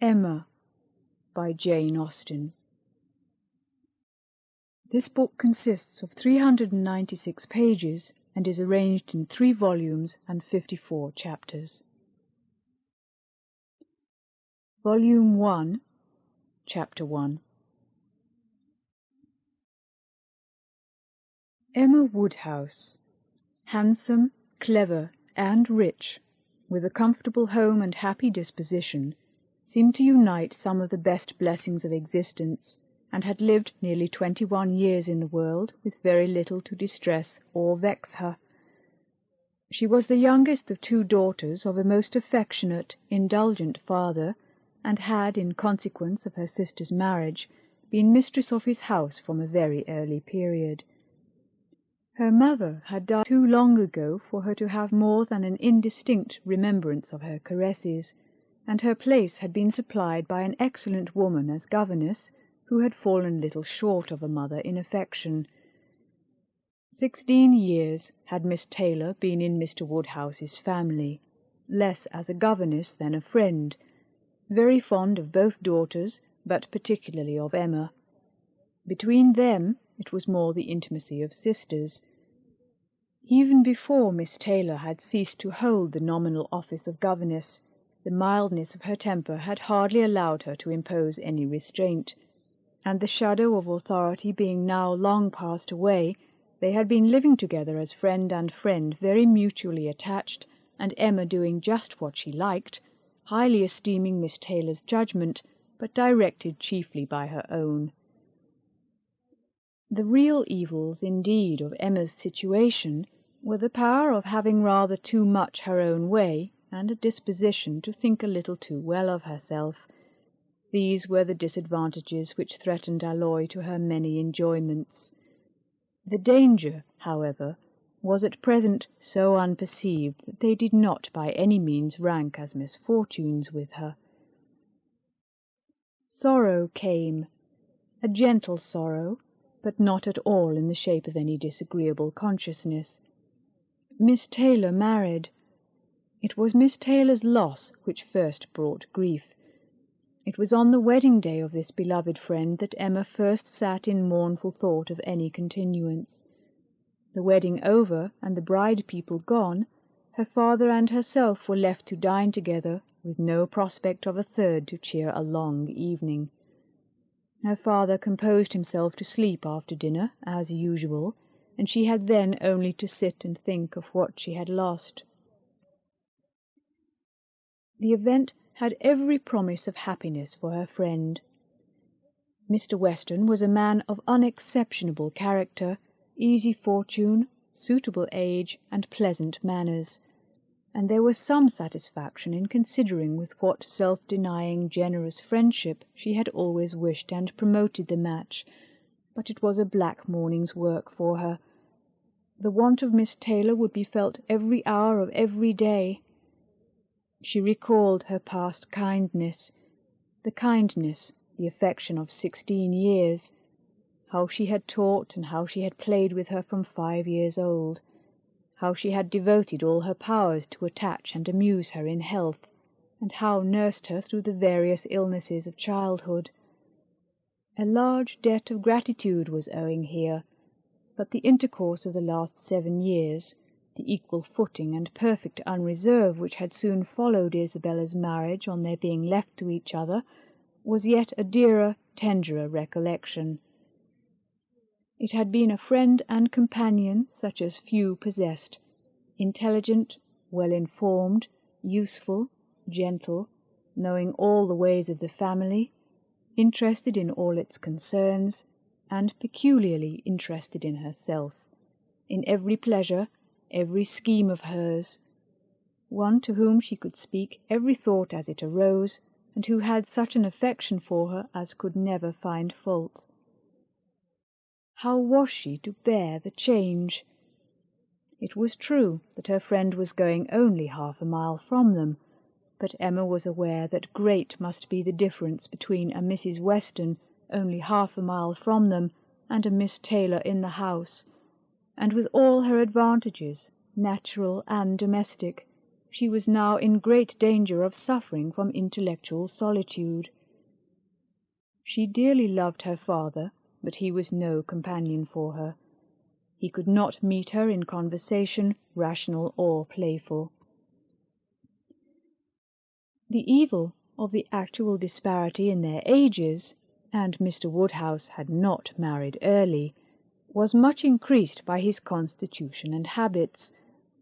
Emma by Jane Austen. This book consists of 396 pages and is arranged in 3 volumes and 54 chapters. Volume 1, Chapter 1. Emma Woodhouse, handsome, clever, and rich, with a comfortable home and happy disposition, seemed to unite some of the best blessings of existence, and had lived nearly 21 years in the world with very little to distress or vex her. She was the youngest of 2 daughters of a most affectionate, indulgent father, and had, in consequence of her sister's marriage, been mistress of his house from a very early period. Her mother had died too long ago for her to have more than an indistinct remembrance of her caresses, and her place had been supplied by an excellent woman as governess, who had fallen little short of a mother in affection. 16 years had Miss Taylor been in Mr. Woodhouse's family, less as a governess than a friend, very fond of both daughters, but particularly of Emma. Between them it was more the intimacy of sisters. Even before Miss Taylor had ceased to hold the nominal office of governess, the mildness of her temper had hardly allowed her to impose any restraint, and the shadow of authority being now long passed away, they had been living together as friend and friend, very mutually attached, and Emma doing just what she liked, highly esteeming Miss Taylor's judgment, but directed chiefly by her own. The real evils, indeed, of Emma's situation were the power of having rather too much her own way, and a disposition to think a little too well of herself. These were the disadvantages which threatened alloy to her many enjoyments. The danger, however, was at present so unperceived that they did not by any means rank as misfortunes with her. Sorrow came, a gentle sorrow, but not at all in the shape of any disagreeable consciousness. Miss Taylor married. It was Miss Taylor's loss which first brought grief. It was on the wedding day of this beloved friend that Emma first sat in mournful thought of any continuance. The wedding over, and the bride people gone, her father and herself were left to dine together, with no prospect of a third to cheer a long evening. Her father composed himself to sleep after dinner, as usual, and she had then only to sit and think of what she had lost. The event had every promise of happiness for her friend. Mr. Weston was a man of unexceptionable character, easy fortune, suitable age, and pleasant manners, and there was some satisfaction in considering with what self-denying, generous friendship she had always wished and promoted the match, but it was a black morning's work for her. The want of Miss Taylor would be felt every hour of every day. She recalled her past kindness, the affection of 16 years, how she had taught and how she had played with her from 5 years old, how she had devoted all her powers to attach and amuse her in health, and how nursed her through the various illnesses of childhood. A large debt of gratitude was owing here, but the intercourse of the last 7 years, the equal footing and perfect unreserve which had soon followed Isabella's marriage on their being left to each other, was yet a dearer, tenderer recollection. It had been a friend and companion such as few possessed, intelligent, well-informed, useful, gentle, knowing all the ways of the family, interested in all its concerns, and peculiarly interested in herself, in every pleasure, every scheme of hers, one to whom she could speak every thought as it arose, and who had such an affection for her as could never find fault. How was she to bear the change? It was true that her friend was going only half a mile from them, but Emma was aware that great must be the difference between a Mrs. Weston only half a mile from them and a Miss Taylor in the house, and with all her advantages, natural and domestic, She was now in great danger of suffering from intellectual solitude. She dearly loved her father, but he was no companion for her. He could not meet her in conversation, rational or playful. The evil of the actual disparity in their ages, and Mr. Woodhouse had not married early, was much increased by his constitution and habits,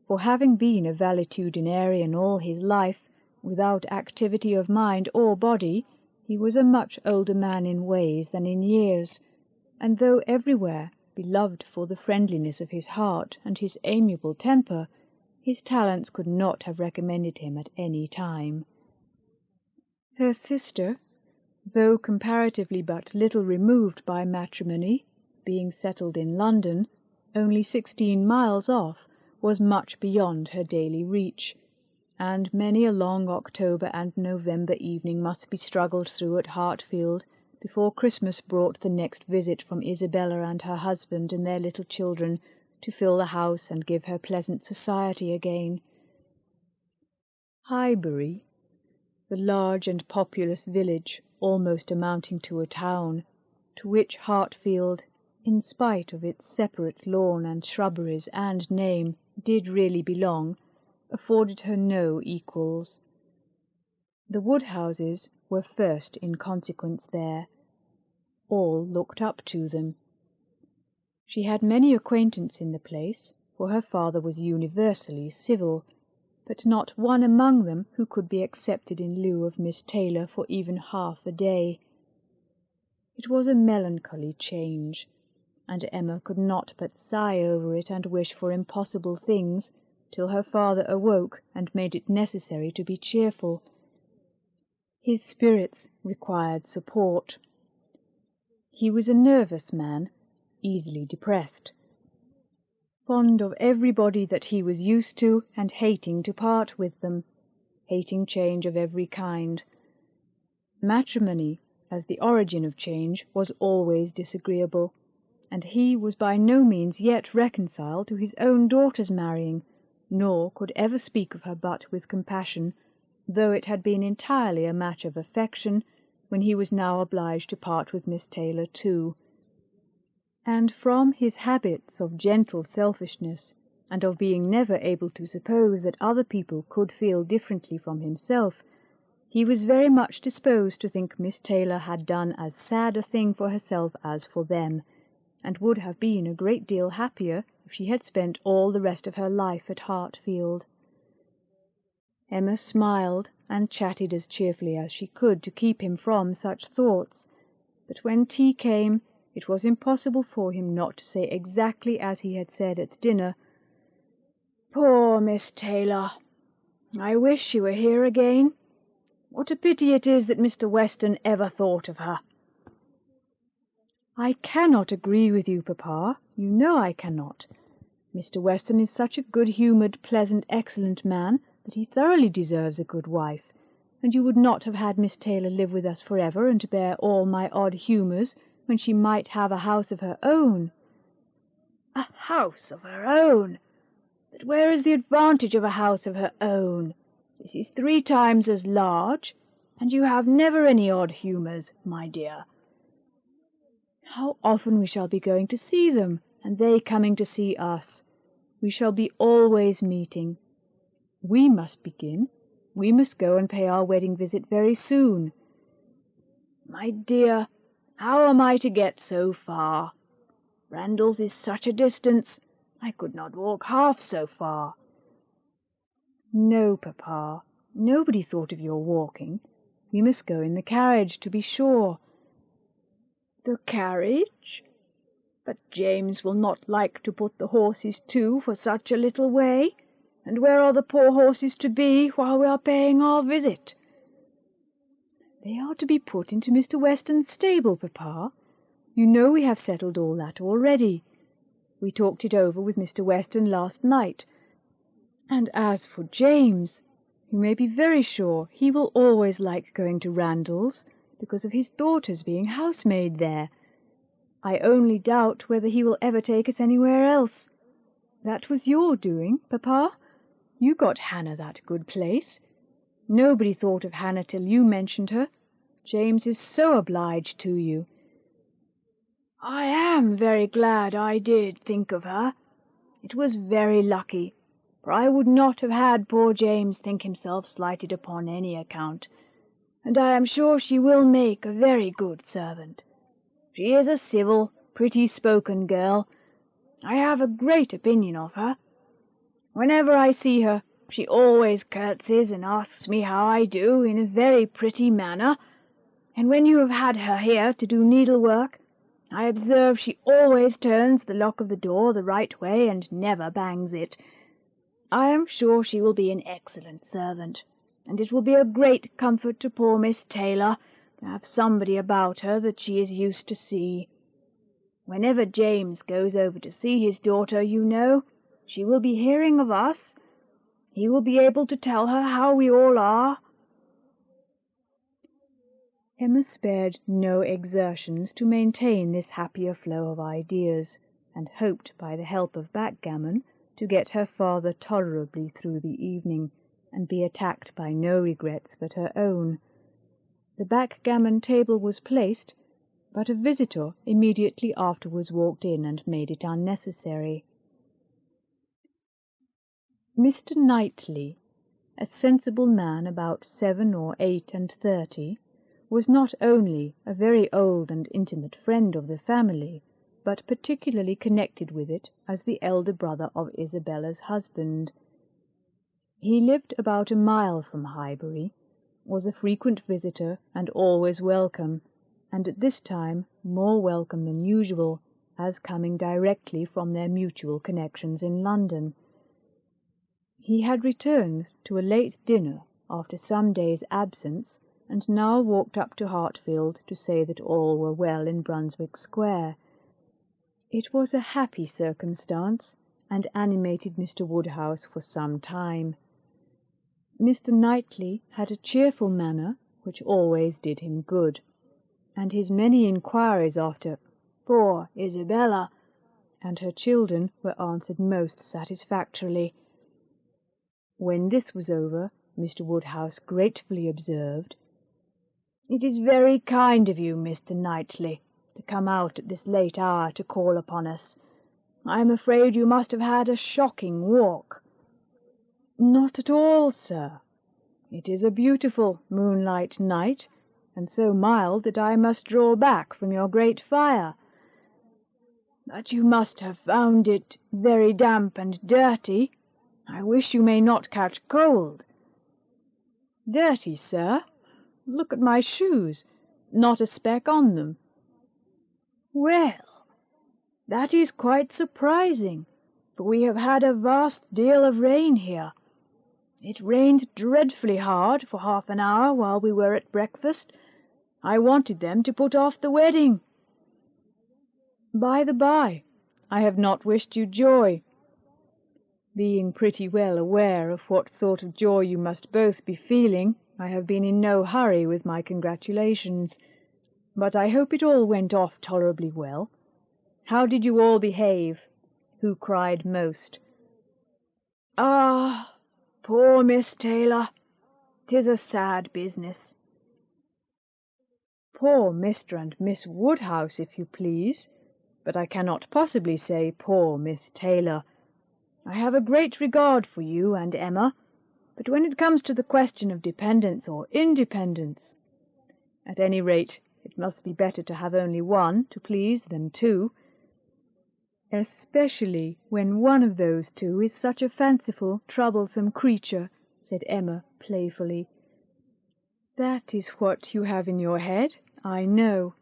for having been a valetudinarian all his life, without activity of mind or body, he was a much older man in ways than in years, and though everywhere beloved for the friendliness of his heart and his amiable temper, his talents could not have recommended him at any time. Her sister, though comparatively but little removed by matrimony, being settled in London, only 16 miles off, was much beyond her daily reach, and many a long October and November evening must be struggled through at Hartfield before Christmas brought the next visit from Isabella and her husband and their little children to fill the house and give her pleasant society again. Highbury, the large and populous village, almost amounting to a town, to which Hartfield, in spite of its separate lawn and shrubberies and name, did really belong, afforded her no equals. The Woodhouses were first in consequence there. All looked up to them. She had many acquaintance in the place, for her father was universally civil, but not one among them who could be accepted in lieu of Miss Taylor for even half a day. It was a melancholy change, and Emma could not but sigh over it and wish for impossible things, till her father awoke and made it necessary to be cheerful. His spirits required support. He was a nervous man, easily depressed, fond of everybody that he was used to, and hating to part with them, hating change of every kind. Matrimony, as the origin of change, was always disagreeable, and he was by no means yet reconciled to his own daughter's marrying, nor could ever speak of her but with compassion, though it had been entirely a match of affection, when he was now obliged to part with Miss Taylor too. And from his habits of gentle selfishness, and of being never able to suppose that other people could feel differently from himself, he was very much disposed to think Miss Taylor had done as sad a thing for herself as for them, and would have been a great deal happier if she had spent all the rest of her life at Hartfield. Emma smiled and chatted as cheerfully as she could to keep him from such thoughts, but when tea came, it was impossible for him not to say exactly as he had said at dinner, "Poor Miss Taylor! I wish she were here again. What a pity it is that Mr. Weston ever thought of her." "I cannot agree with you, papa. You know I cannot. Mr. Weston is such a good-humoured, pleasant, excellent man that he thoroughly deserves a good wife, and you would not have had Miss Taylor live with us forever and bear all my odd humours, when she might have a house of her own." "A house of her own! But where is the advantage of a house of her own? This is 3 times as large, and you have never any odd humours, my dear." "How often we shall be going to see them, and they coming to see us! We shall be always meeting. We must begin. We must go and pay our wedding visit very soon." "My dear, how am I to get so far? Randalls is such a distance. I could not walk half so far." "No, papa. Nobody thought of your walking. We must go in the carriage, to be sure." "The carriage? But James will not like to put the horses to for such a little way. And where are the poor horses to be while we are paying our visit?" "They are to be put into Mr. Weston's stable, papa. You know we have settled all that already. We talked it over with Mr. Weston last night. And as for James, you may be very sure he will always like going to Randalls, because of his daughter's being housemaid there. I only doubt whether he will ever take us anywhere else. That was your doing, papa. You got Hannah that good place. Nobody thought of Hannah till you mentioned her. James is so obliged to you." "I am very glad I did think of her. It was very lucky, for I would not have had poor James think himself slighted upon any account, and I am sure she will make a very good servant. She is a civil, pretty-spoken girl. I have a great opinion of her. Whenever I see her, she always curtsies and asks me how I do in a very pretty manner, and when you have had her here to do needlework, I observe she always turns the lock of the door the right way and never bangs it. I am sure she will be an excellent servant, and it will be a great comfort to poor Miss Taylor to have somebody about her that she is used to see. Whenever James goes over to see his daughter, you know, she will be hearing of us. He will be able to tell her how we all are." Emma spared no exertions to maintain this happier flow of ideas, and hoped by the help of backgammon to get her father tolerably through the evening, and be attacked by no regrets but her own. The backgammon table was placed, but a visitor immediately afterwards walked in and made it unnecessary. Mr. Knightley, a sensible man about 7 or 38, was not only a very old and intimate friend of the family, but particularly connected with it as the elder brother of Isabella's husband. He lived about a mile from Highbury, was a frequent visitor and always welcome, and at this time more welcome than usual, as coming directly from their mutual connections in London. He had returned to a late dinner after some days' absence, and now walked up to Hartfield to say that all were well in Brunswick Square. It was a happy circumstance, and animated Mr. Woodhouse for some time. Mr. Knightley had a cheerful manner, which always did him good, and his many inquiries after "poor Isabella" and her children were answered most satisfactorily. When this was over, Mr. Woodhouse gratefully observed, "It is very kind of you, Mr. Knightley, to come out at this late hour to call upon us. I am afraid you must have had a shocking walk." "Not at all, sir. It is a beautiful moonlight night, and so mild that I must draw back from your great fire." "But you must have found it very damp and dirty. I wish you may not catch cold." "Dirty, sir? Look at my shoes. Not a speck on them." "Well, that is quite surprising, for we have had a vast deal of rain here. It rained dreadfully hard for half an hour while we were at breakfast. I wanted them to put off the wedding." "By the by, I have not wished you joy. Being pretty well aware of what sort of joy you must both be feeling, I have been in no hurry with my congratulations. But I hope it all went off tolerably well. How did you all behave? Who cried most?" "Ah, poor Miss Taylor! 'Tis a sad business." "Poor Mr. and Miss Woodhouse, if you please, but I cannot possibly say poor Miss Taylor. I have a great regard for you and Emma, but when it comes to the question of dependence or independence, at any rate, it must be better to have only one to please than two." "Especially when one of those two is such a fanciful, troublesome creature," said Emma playfully. "That is what you have in your head, I know,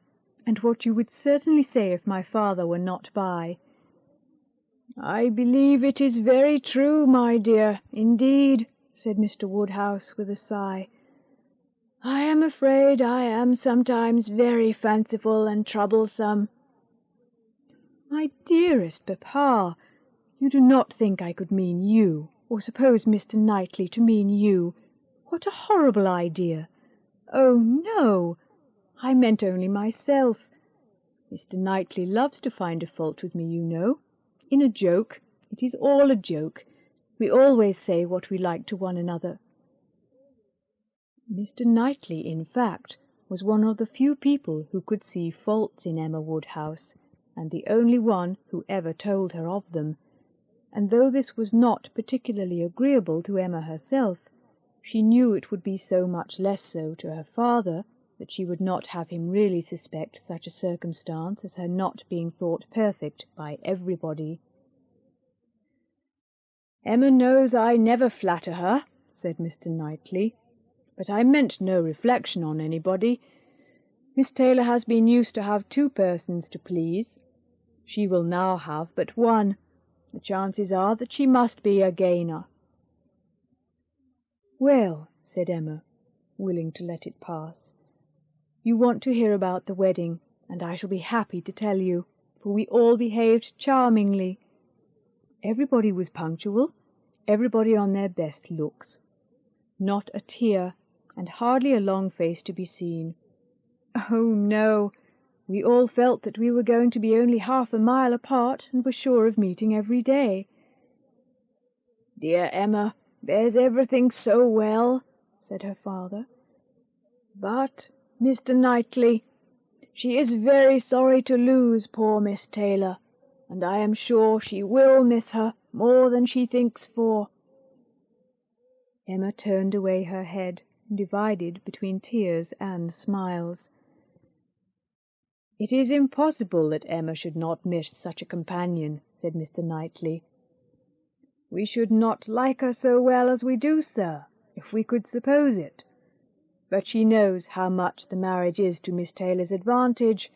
and what you would certainly say if my father were not by." "I believe it is very true, my dear, indeed," said Mr. Woodhouse with a sigh. "I am afraid I am sometimes very fanciful and troublesome." "My dearest papa, you do not think I could mean you, or suppose Mr. Knightley to mean you? What a horrible idea! Oh, no, I meant only myself. Mr. Knightley loves to find a fault with me, you know. In a joke. It is all a joke. We always say what we like to one another." Mr. Knightley, in fact, was one of the few people who could see faults in Emma Woodhouse, and the only one who ever told her of them, and though this was not particularly agreeable to Emma herself, she knew it would be so much less so to her father that she would not have him really suspect such a circumstance as her not being thought perfect by everybody. "Emma knows I never flatter her," said Mr. Knightley, "but I meant no reflection on anybody. Miss Taylor has been used to have 2 persons to please. She will now have but 1. The chances are that she must be a gainer." "Well," said Emma, willing to let it pass, "you want to hear about the wedding, and I shall be happy to tell you, for we all behaved charmingly. Everybody was punctual, everybody on their best looks. Not a tear, and hardly a long face to be seen. Oh, no! We all felt that we were going to be only half a mile apart, and were sure of meeting every day." "Dear Emma bears everything so well," said her father. "But, Mr. Knightley, she is very sorry to lose poor Miss Taylor, and I am sure she will miss her more than she thinks for." Emma turned away her head, divided between tears and smiles. "It is impossible that Emma should not miss such a companion," said Mr. Knightley. "We should not like her so well as we do, sir, if we could suppose it. But she knows how much the marriage is to Miss Taylor's advantage.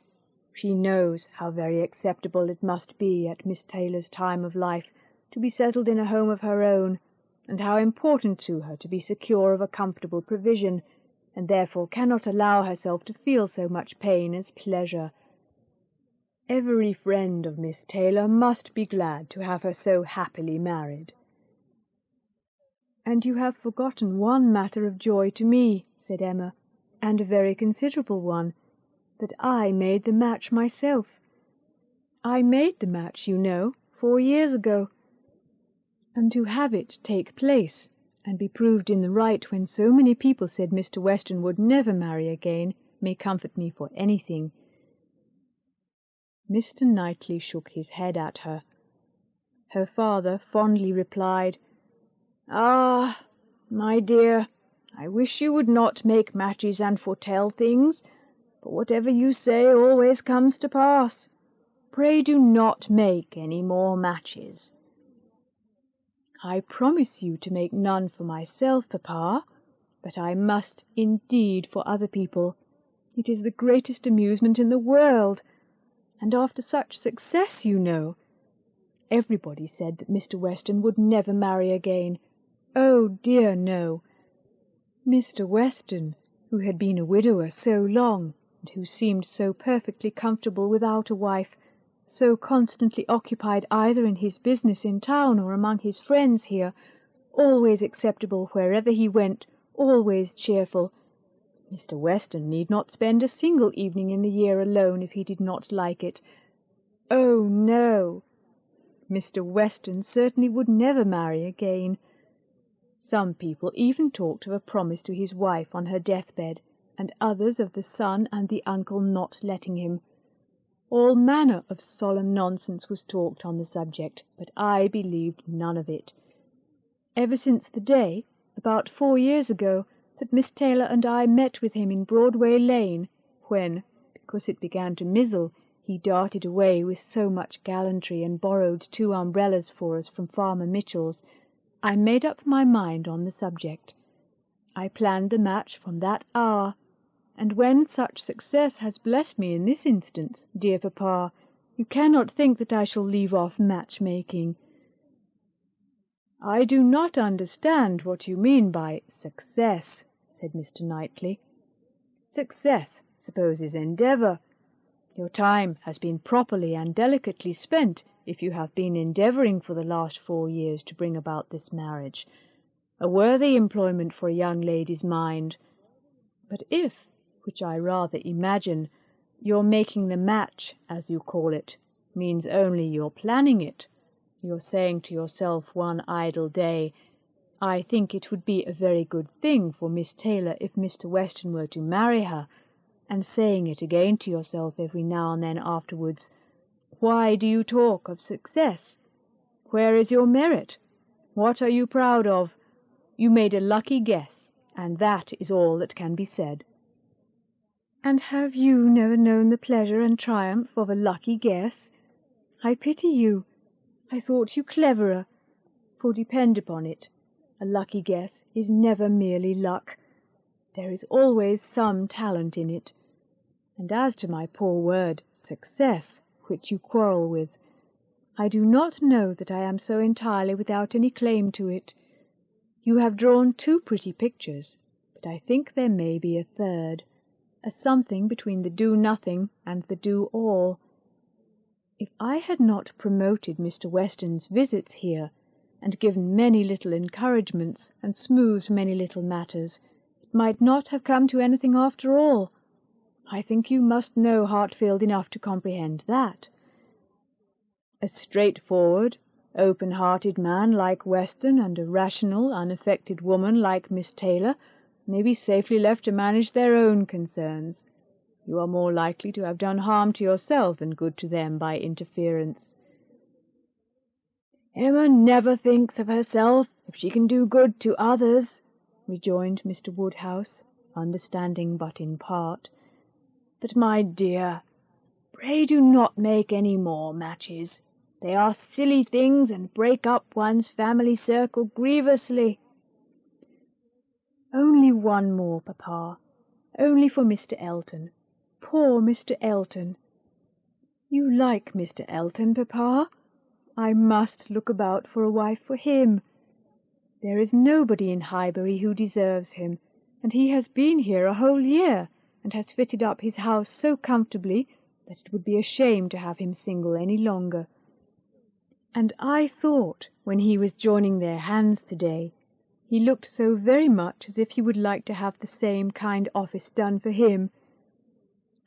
She knows how very acceptable it must be at Miss Taylor's time of life to be settled in a home of her own, and how important to her to be secure of a comfortable provision, and therefore cannot allow herself to feel so much pain as pleasure. Every friend of Miss Taylor must be glad to have her so happily married." "And you have forgotten one matter of joy to me," said Emma, "and a very considerable one, that I made the match myself. I made the match, you know, 4 years ago, and to have it take place, and be proved in the right when so many people said Mr. Weston would never marry again, may comfort me for anything." Mr. Knightley shook his head at her. Her father fondly replied, "Ah, my dear, I wish you would not make matches and foretell things, but whatever you say always comes to pass. Pray do not make any more matches." "I promise you to make none for myself, papa, but I must indeed for other people. It is the greatest amusement in the world, and after such success, you know. Everybody said that Mr. Weston would never marry again. Oh dear, no. Mr. Weston, who had been a widower so long, and who seemed so perfectly comfortable without a wife, so constantly occupied either in his business in town or among his friends here, always acceptable wherever he went, always cheerful. Mr. Weston need not spend a single evening in the year alone if he did not like it. Oh, no! Mr. Weston certainly would never marry again. Some people even talked of a promise to his wife on her deathbed, and others of the son and the uncle not letting him. All manner of solemn nonsense was talked on the subject, but I believed none of it. Ever since the day, about 4 years ago, that Miss Taylor and I met with him in Broadway Lane, when, because it began to mizzle, he darted away with so much gallantry and borrowed 2 umbrellas for us from Farmer Mitchell's, I made up my mind on the subject. I planned the match from that hour, and when such success has blessed me in this instance, dear papa, you cannot think that I shall leave off match-making." "I do not understand what you mean by success," said Mr. Knightley. "Success supposes endeavour. Your time has been properly and delicately spent if you have been endeavouring for the last 4 years to bring about this marriage. A worthy employment for a young lady's mind. But if, which I rather imagine, your making the match, as you call it, means only your planning it, You're saying to yourself one idle day, "I think it would be a very good thing for Miss Taylor if Mr. Weston were to marry her," and saying it again to yourself every now and then afterwards, "Why do you talk of success? Where is your merit? What are you proud of? You made a lucky guess, and that is all that can be said." "And have you never known the pleasure and triumph of a lucky guess? I pity you. I thought you cleverer, for depend upon it, a lucky guess is never merely luck. There is always some talent in it. And as to my poor word, success, which you quarrel with, I do not know that I am so entirely without any claim to it. You have drawn two pretty pictures, but I think there may be a third, a something between the do-nothing and the do-all. If I had not promoted Mr. Weston's visits here, and given many little encouragements, and smoothed many little matters, it might not have come to anything after all. I think you must know Hartfield enough to comprehend that. A straightforward, open-hearted man like Weston, and a rational, unaffected woman like Miss Taylor, may be safely left to manage their own concerns. You are more likely to have done harm to yourself than good to them by interference." "Emma never thinks of herself if she can do good to others," rejoined Mr. Woodhouse, understanding but in part. "But, my dear, pray do not make any more matches. They are silly things, and break up one's family circle grievously." "Only one more, papa, only for Mr. Elton. Poor Mr. Elton." "You like Mr. Elton, papa? I must look about for a wife for him. There is nobody in Highbury who deserves him, and he has been here a whole year, and has fitted up his house so comfortably that it would be a shame to have him single any longer. And I thought, when he was joining their hands to-day, he looked so very much as if he would like to have the same kind office done for him.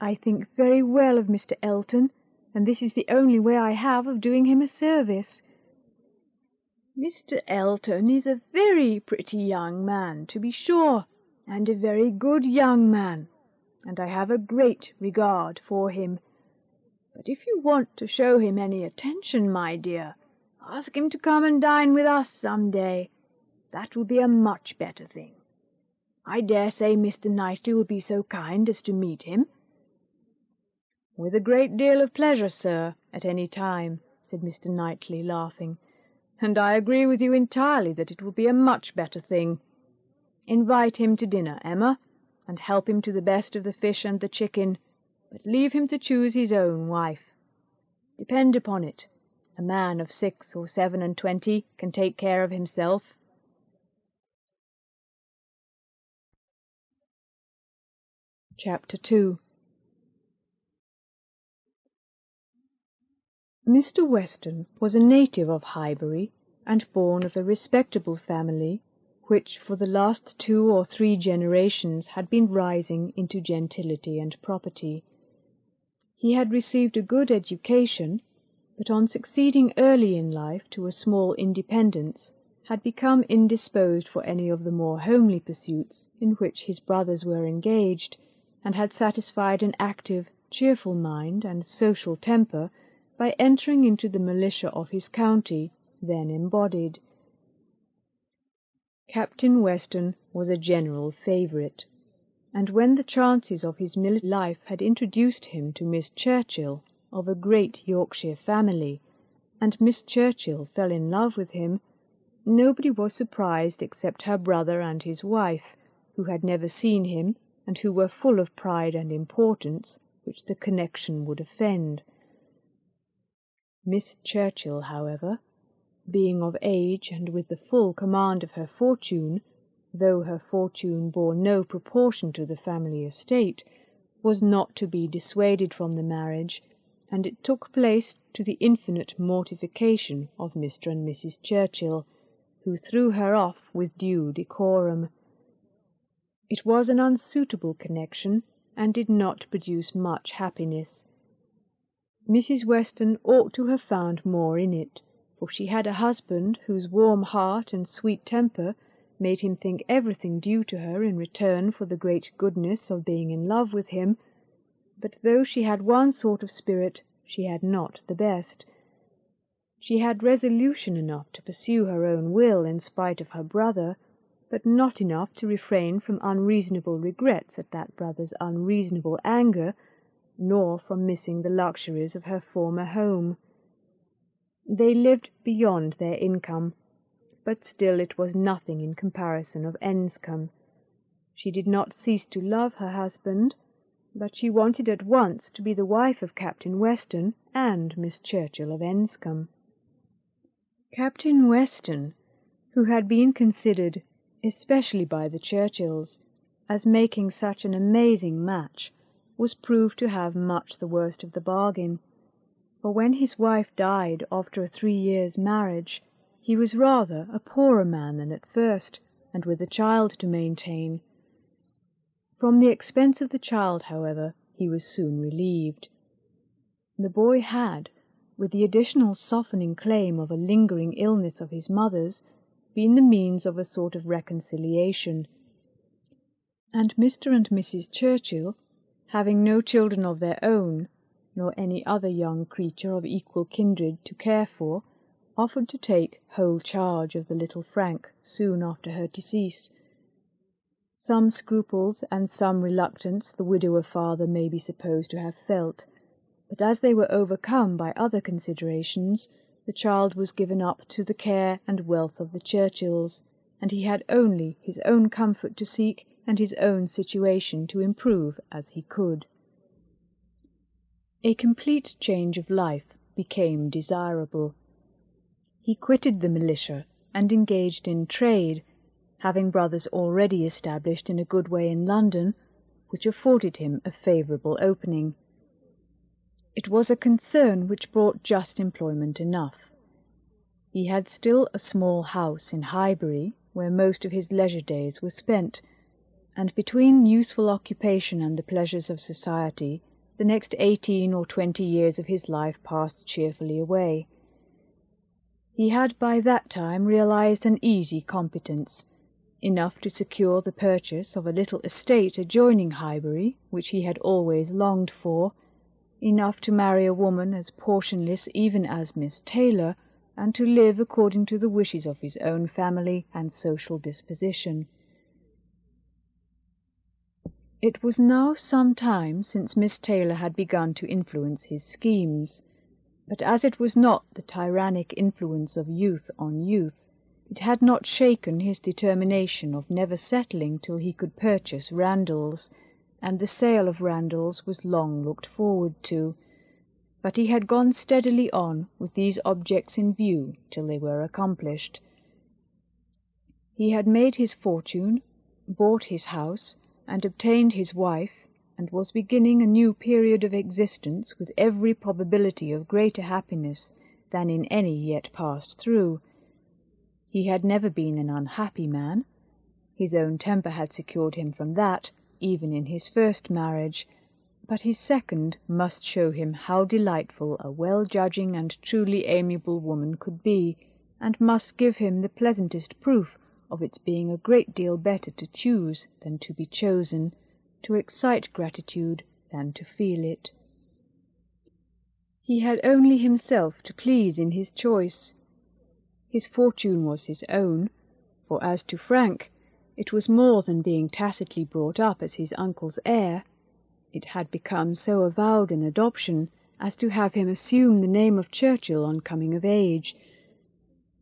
I think very well of Mr. Elton, and this is the only way I have of doing him a service." "Mr. Elton is a very pretty young man, to be sure, and a very good young man, and I have a great regard for him. But if you want to show him any attention, my dear, ask him to come and dine with us some day. That will be a much better thing. I dare say Mr. Knightley will be so kind as to meet him." "With a great deal of pleasure, sir, at any time," said Mr. Knightley, laughing, "and I agree with you entirely that it will be a much better thing. Invite him to dinner, Emma, and help him to the best of the fish and the chicken, but leave him to choose his own wife. Depend upon it, a man of 6 or 27 can take care of himself." Chapter 2. Mr. Weston was a native of Highbury, and born of a respectable family, which for the last 2 or 3 generations had been rising into gentility and property. He had received a good education, but on succeeding early in life to a small independence, had become indisposed for any of the more homely pursuits in which his brothers were engaged, and had satisfied an active, cheerful mind and social temper by entering into the militia of his county, then embodied. Captain Weston was a general favourite, and when the chances of his military life had introduced him to Miss Churchill, of a great Yorkshire family, and Miss Churchill fell in love with him, nobody was surprised except her brother and his wife, who had never seen him, and who were full of pride and importance, which the connection would offend. Miss Churchill, however, being of age and with the full command of her fortune, though her fortune bore no proportion to the family estate, was not to be dissuaded from the marriage, and it took place to the infinite mortification of Mr. and Mrs. Churchill, who threw her off with due decorum. It was an unsuitable connection, and did not produce much happiness. Mrs. Weston ought to have found more in it, for she had a husband whose warm heart and sweet temper made him think everything due to her in return for the great goodness of being in love with him. But though she had one sort of spirit, she had not the best. She had resolution enough to pursue her own will in spite of her brother, but not enough to refrain from unreasonable regrets at that brother's unreasonable anger, nor from missing the luxuries of her former home. They lived beyond their income, but still it was nothing in comparison of Enscombe. She did not cease to love her husband, but she wanted at once to be the wife of Captain Weston and Miss Churchill of Enscombe. Captain Weston, who had been considered, especially by the Churchills, as making such an amazing match, was proved to have much the worst of the bargain, for when his wife died after a 3 years' marriage, he was rather a poorer man than at first, and with a child to maintain. From the expense of the child, however, he was soon relieved. The boy had, with the additional softening claim of a lingering illness of his mother's, been the means of a sort of reconciliation, and Mr. and Mrs. Churchill, having no children of their own, nor any other young creature of equal kindred to care for, offered to take whole charge of the little Frank soon after her decease. Some scruples and some reluctance the widower father may be supposed to have felt, but as they were overcome by other considerations, the child was given up to the care and wealth of the Churchills, and he had only his own comfort to seek and his own situation to improve as he could. A complete change of life became desirable. He quitted the militia and engaged in trade, having brothers already established in a good way in London, which afforded him a favourable opening. It was a concern which brought just employment enough. He had still a small house in Highbury, where most of his leisure days were spent, and between useful occupation and the pleasures of society, the next 18 or 20 years of his life passed cheerfully away. He had by that time realized an easy competence, enough to secure the purchase of a little estate adjoining Highbury, which he had always longed for, enough to marry a woman as portionless even as Miss Taylor, and to live according to the wishes of his own family and social disposition. It was now some time since Miss Taylor had begun to influence his schemes, but as it was not the tyrannic influence of youth on youth, it had not shaken his determination of never settling till he could purchase Randalls, and the sale of Randalls was long looked forward to, but he had gone steadily on with these objects in view till they were accomplished. He had made his fortune, bought his house, and obtained his wife, and was beginning a new period of existence with every probability of greater happiness than in any yet passed through. He had never been an unhappy man. His own temper had secured him from that, even in his first marriage, but his second must show him how delightful a well-judging and truly amiable woman could be, and must give him the pleasantest proof of its being a great deal better to choose than to be chosen, to excite gratitude than to feel it. He had only himself to please in his choice. His fortune was his own, for as to Frank, it was more than being tacitly brought up as his uncle's heir. It had become so avowed an adoption as to have him assume the name of Churchill on coming of age.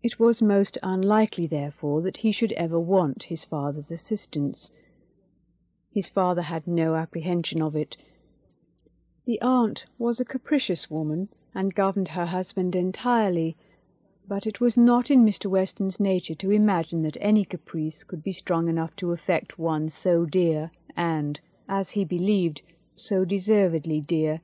It was most unlikely, therefore, that he should ever want his father's assistance. His father had no apprehension of it. The aunt was a capricious woman, and governed her husband entirely, but it was not in Mr. Weston's nature to imagine that any caprice could be strong enough to affect one so dear, and, as he believed, so deservedly dear.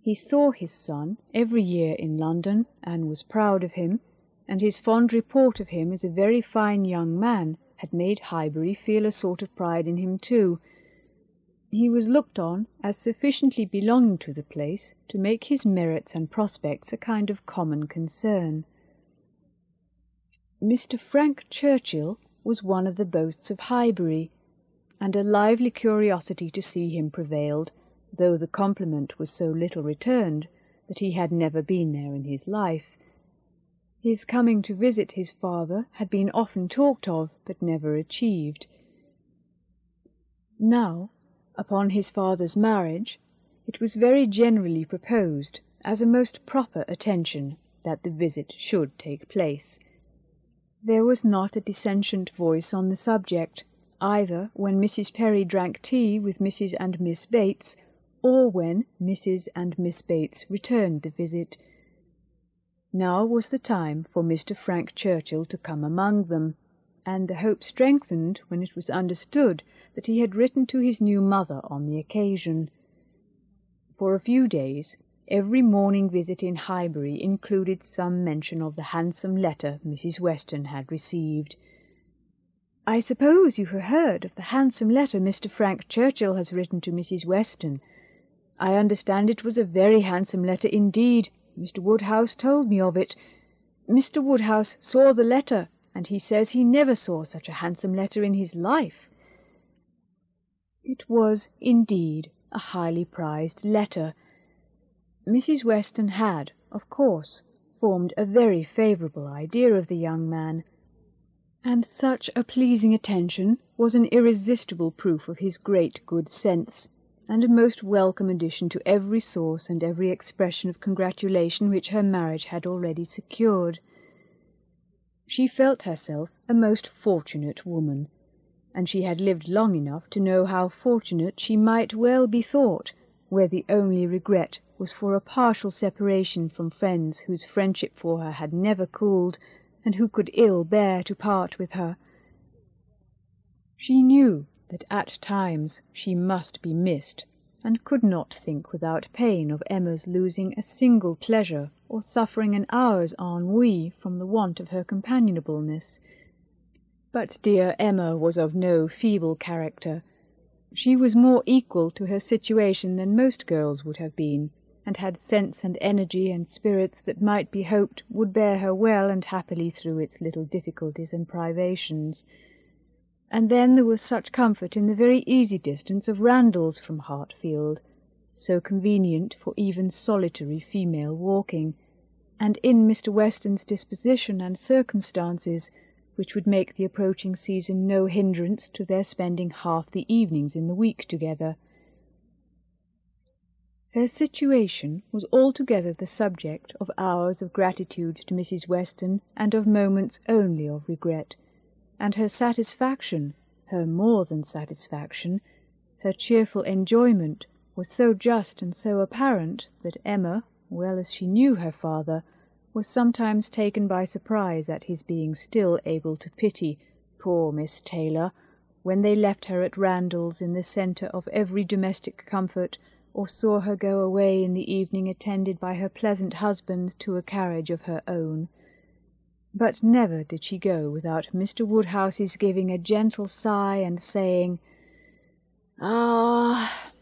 He saw his son every year in London, and was proud of him, and his fond report of him as a very fine young man had made Highbury feel a sort of pride in him too. He was looked on as sufficiently belonging to the place to make his merits and prospects a kind of common concern. Mr. Frank Churchill was one of the boasts of Highbury, and a lively curiosity to see him prevailed, though the compliment was so little returned that he had never been there in his life. His coming to visit his father had been often talked of, but never achieved. Now, upon his father's marriage, it was very generally proposed, as a most proper attention, that the visit should take place. There was not a dissentient voice on the subject, either when Mrs. Perry drank tea with Mrs. and Miss Bates, or when Mrs. and Miss Bates returned the visit. Now was the time for Mr. Frank Churchill to come among them, and the hope strengthened when it was understood that he had written to his new mother on the occasion. For a few days every morning visit in Highbury included some mention of the handsome letter Mrs. Weston had received. "I suppose you have heard of the handsome letter Mr. Frank Churchill has written to Mrs. Weston. I understand it was a very handsome letter indeed. Mr. Woodhouse told me of it. Mr. Woodhouse saw the letter, and he says he never saw such a handsome letter in his life." It was, indeed, a highly prized letter. Mrs. Weston had, of course, formed a very favourable idea of the young man, and such a pleasing attention was an irresistible proof of his great good sense, and a most welcome addition to every source and every expression of congratulation which her marriage had already secured. She felt herself a most fortunate woman, and she had lived long enough to know how fortunate she might well be thought, where the only regret was for a partial separation from friends whose friendship for her had never cooled, and who could ill bear to part with her. She knew that at times she must be missed, and could not think without pain of Emma's losing a single pleasure or suffering an hour's ennui from the want of her companionableness. But dear Emma was of no feeble character. She was more equal to her situation than most girls would have been, and had sense and energy and spirits that might be hoped would bear her well and happily through its little difficulties and privations. And then there was such comfort in the very easy distance of Randalls from Hartfield, so convenient for even solitary female walking, and in Mr. Weston's disposition and circumstances, which would make the approaching season no hindrance to their spending half the evenings in the week together. Her situation was altogether the subject of hours of gratitude to Mrs. Weston, and of moments only of regret, and her satisfaction, her more than satisfaction, her cheerful enjoyment, was so just and so apparent that Emma, well as she knew her father, was sometimes taken by surprise at his being still able to pity poor Miss Taylor, when they left her at Randalls in the centre of every domestic comfort, or saw her go away in the evening attended by her pleasant husband to a carriage of her own. But never did she go without Mr. Woodhouse's giving a gentle sigh and saying, "Ah,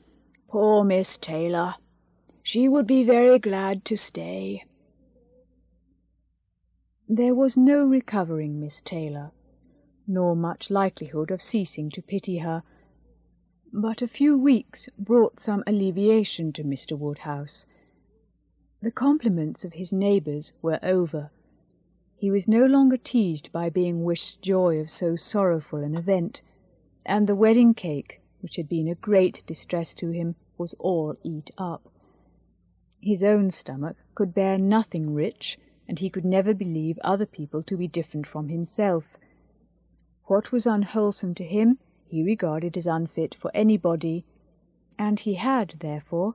poor Miss Taylor! She would be very glad to stay." There was no recovering Miss Taylor, nor much likelihood of ceasing to pity her, but a few weeks brought some alleviation to Mr. Woodhouse. The compliments of his neighbours were over. He was no longer teased by being wished joy of so sorrowful an event, and the wedding cake, which had been a great distress to him, was all eat up. His own stomach could bear nothing rich, and he could never believe other people to be different from himself. What was unwholesome to him he regarded as unfit for anybody, and he had, therefore,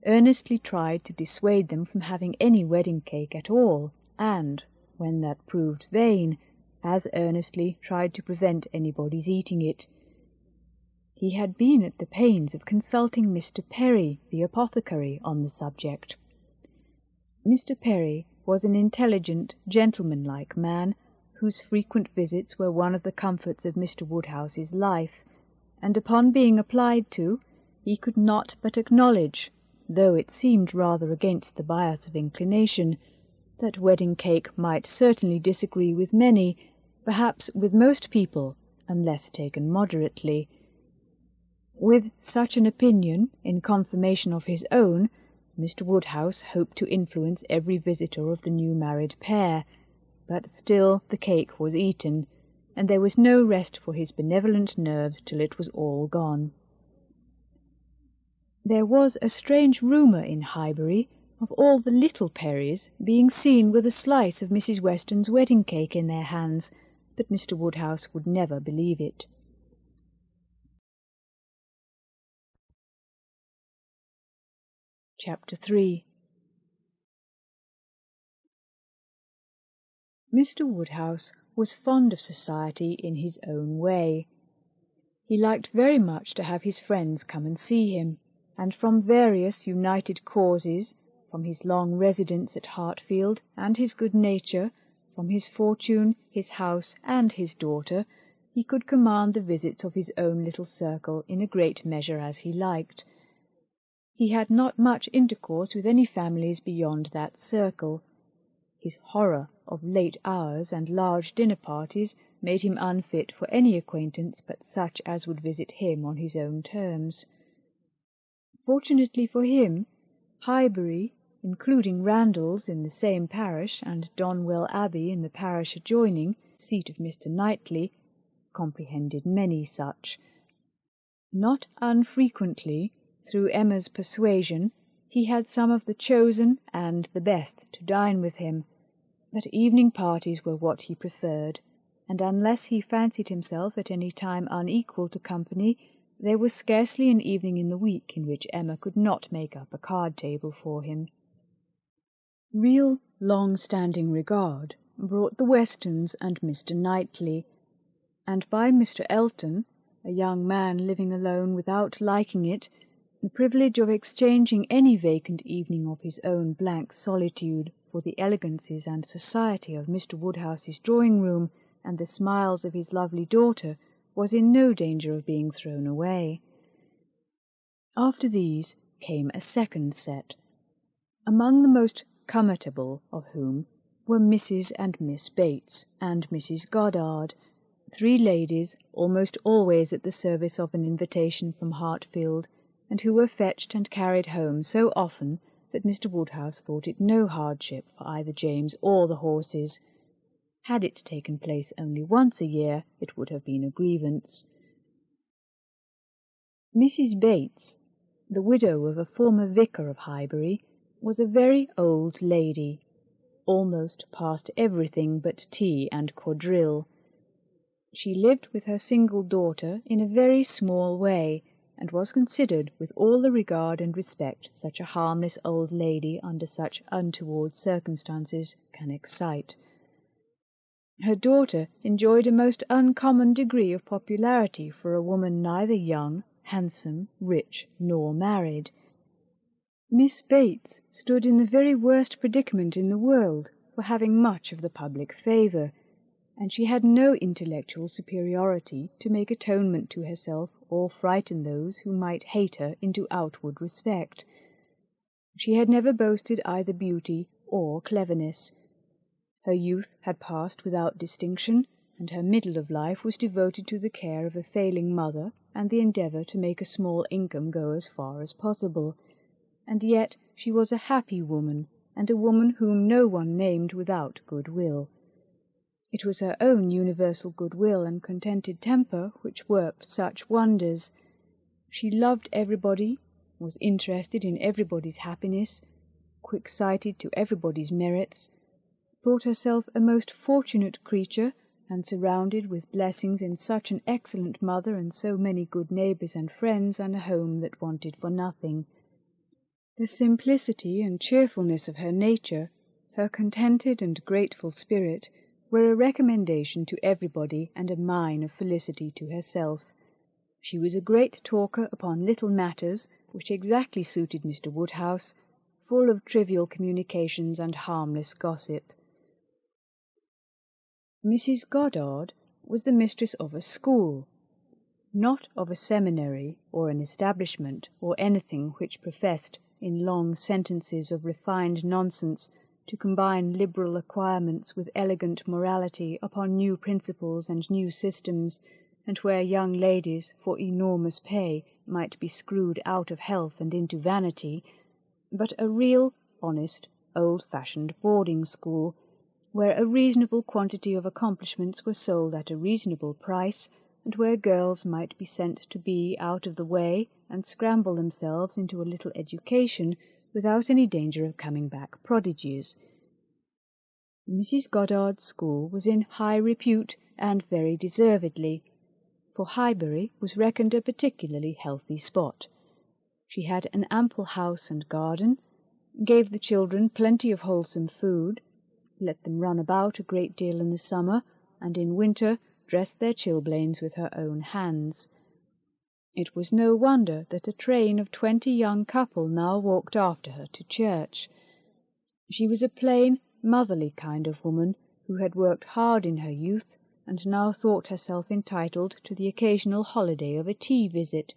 earnestly tried to dissuade them from having any wedding cake at all, and, when that proved vain, as earnestly tried to prevent anybody's eating it. He had been at the pains of consulting Mr. Perry, the apothecary, on the subject. Mr. Perry was an intelligent, gentlemanlike man, whose frequent visits were one of the comforts of Mr. Woodhouse's life, and upon being applied to, he could not but acknowledge, though it seemed rather against the bias of inclination, that wedding cake might certainly disagree with many, perhaps with most people, unless taken moderately. With such an opinion, in confirmation of his own, Mr. Woodhouse hoped to influence every visitor of the new-married pair, but still the cake was eaten, and there was no rest for his benevolent nerves till it was all gone. There was a strange rumour in Highbury of all the little Perrys being seen with a slice of Mrs. Weston's wedding cake in their hands, but Mr. Woodhouse would never believe it. Chapter 3. Mr. Woodhouse was fond of society in his own way. He liked very much to have his friends come and see him, and from various united causes, from his long residence at Hartfield, and his good nature, from his fortune, his house, and his daughter, he could command the visits of his own little circle in a great measure as he liked. He had not much intercourse with any families beyond that circle. His horror of late hours and large dinner-parties made him unfit for any acquaintance but such as would visit him on his own terms. Fortunately for him, Highbury, including Randalls in the same parish, and Donwell Abbey in the parish adjoining, seat of Mr. Knightley, comprehended many such. Not unfrequently, through Emma's persuasion, he had some of the chosen and the best to dine with him, but evening parties were what he preferred, and unless he fancied himself at any time unequal to company, there was scarcely an evening in the week in which Emma could not make up a card-table for him. Real long-standing regard brought the Westons and Mr. Knightley, and by Mr. Elton, a young man living alone without liking it, the privilege of exchanging any vacant evening of his own blank solitude for the elegancies and society of Mr. Woodhouse's drawing-room and the smiles of his lovely daughter was in no danger of being thrown away. After these came a second set, among the most comfortable of whom were Mrs. and Miss Bates and Mrs. Goddard, 3 ladies almost always at the service of an invitation from Hartfield, and who were fetched and carried home so often that Mr. Woodhouse thought it no hardship for either James or the horses. Had it taken place only once a year, it would have been a grievance. Mrs. Bates, the widow of a former vicar of Highbury, was a very old lady, almost past everything but tea and quadrille. She lived with her single daughter in a very small way, and was considered with all the regard and respect such a harmless old lady under such untoward circumstances can excite. Her daughter enjoyed a most uncommon degree of popularity for a woman neither young, handsome, rich, nor married. Miss Bates stood in the very worst predicament in the world for having much of the public favour, and she had no intellectual superiority to make atonement to herself or frighten those who might hate her into outward respect. She had never boasted either beauty or cleverness. Her youth had passed without distinction, and her middle of life was devoted to the care of a failing mother and the endeavour to make a small income go as far as possible. And yet she was a happy woman, and a woman whom no one named without goodwill. It was her own universal goodwill and contented temper which worked such wonders. She loved everybody, was interested in everybody's happiness, quick-sighted to everybody's merits, thought herself a most fortunate creature, and surrounded with blessings in such an excellent mother and so many good neighbours and friends, and a home that wanted for nothing. The simplicity and cheerfulness of her nature, her contented and grateful spirit, were a recommendation to everybody and a mine of felicity to herself. She was a great talker upon little matters, which exactly suited Mr. Woodhouse, full of trivial communications and harmless gossip. Mrs. Goddard was the mistress of a school. not of a seminary or an establishment or anything which professed in long sentences of refined nonsense to combine liberal acquirements with elegant morality upon new principles and new systems, and where young ladies for enormous pay might be screwed out of health and into vanity, but a real, honest, old-fashioned boarding school, where a reasonable quantity of accomplishments were sold at a reasonable price, and where girls might be sent to be out of the way and scramble themselves into a little education without any danger of coming back prodigies. Mrs. Goddard's school was in high repute, and very deservedly, for Highbury was reckoned a particularly healthy spot. She had an ample house and garden, gave the children plenty of wholesome food, let them run about a great deal in the summer, and in winter dressed their chilblains with her own hands. It was no wonder that a train of 20 young couple now walked after her to church. She was a plain, motherly kind of woman, who had worked hard in her youth, and now thought herself entitled to the occasional holiday of a tea visit,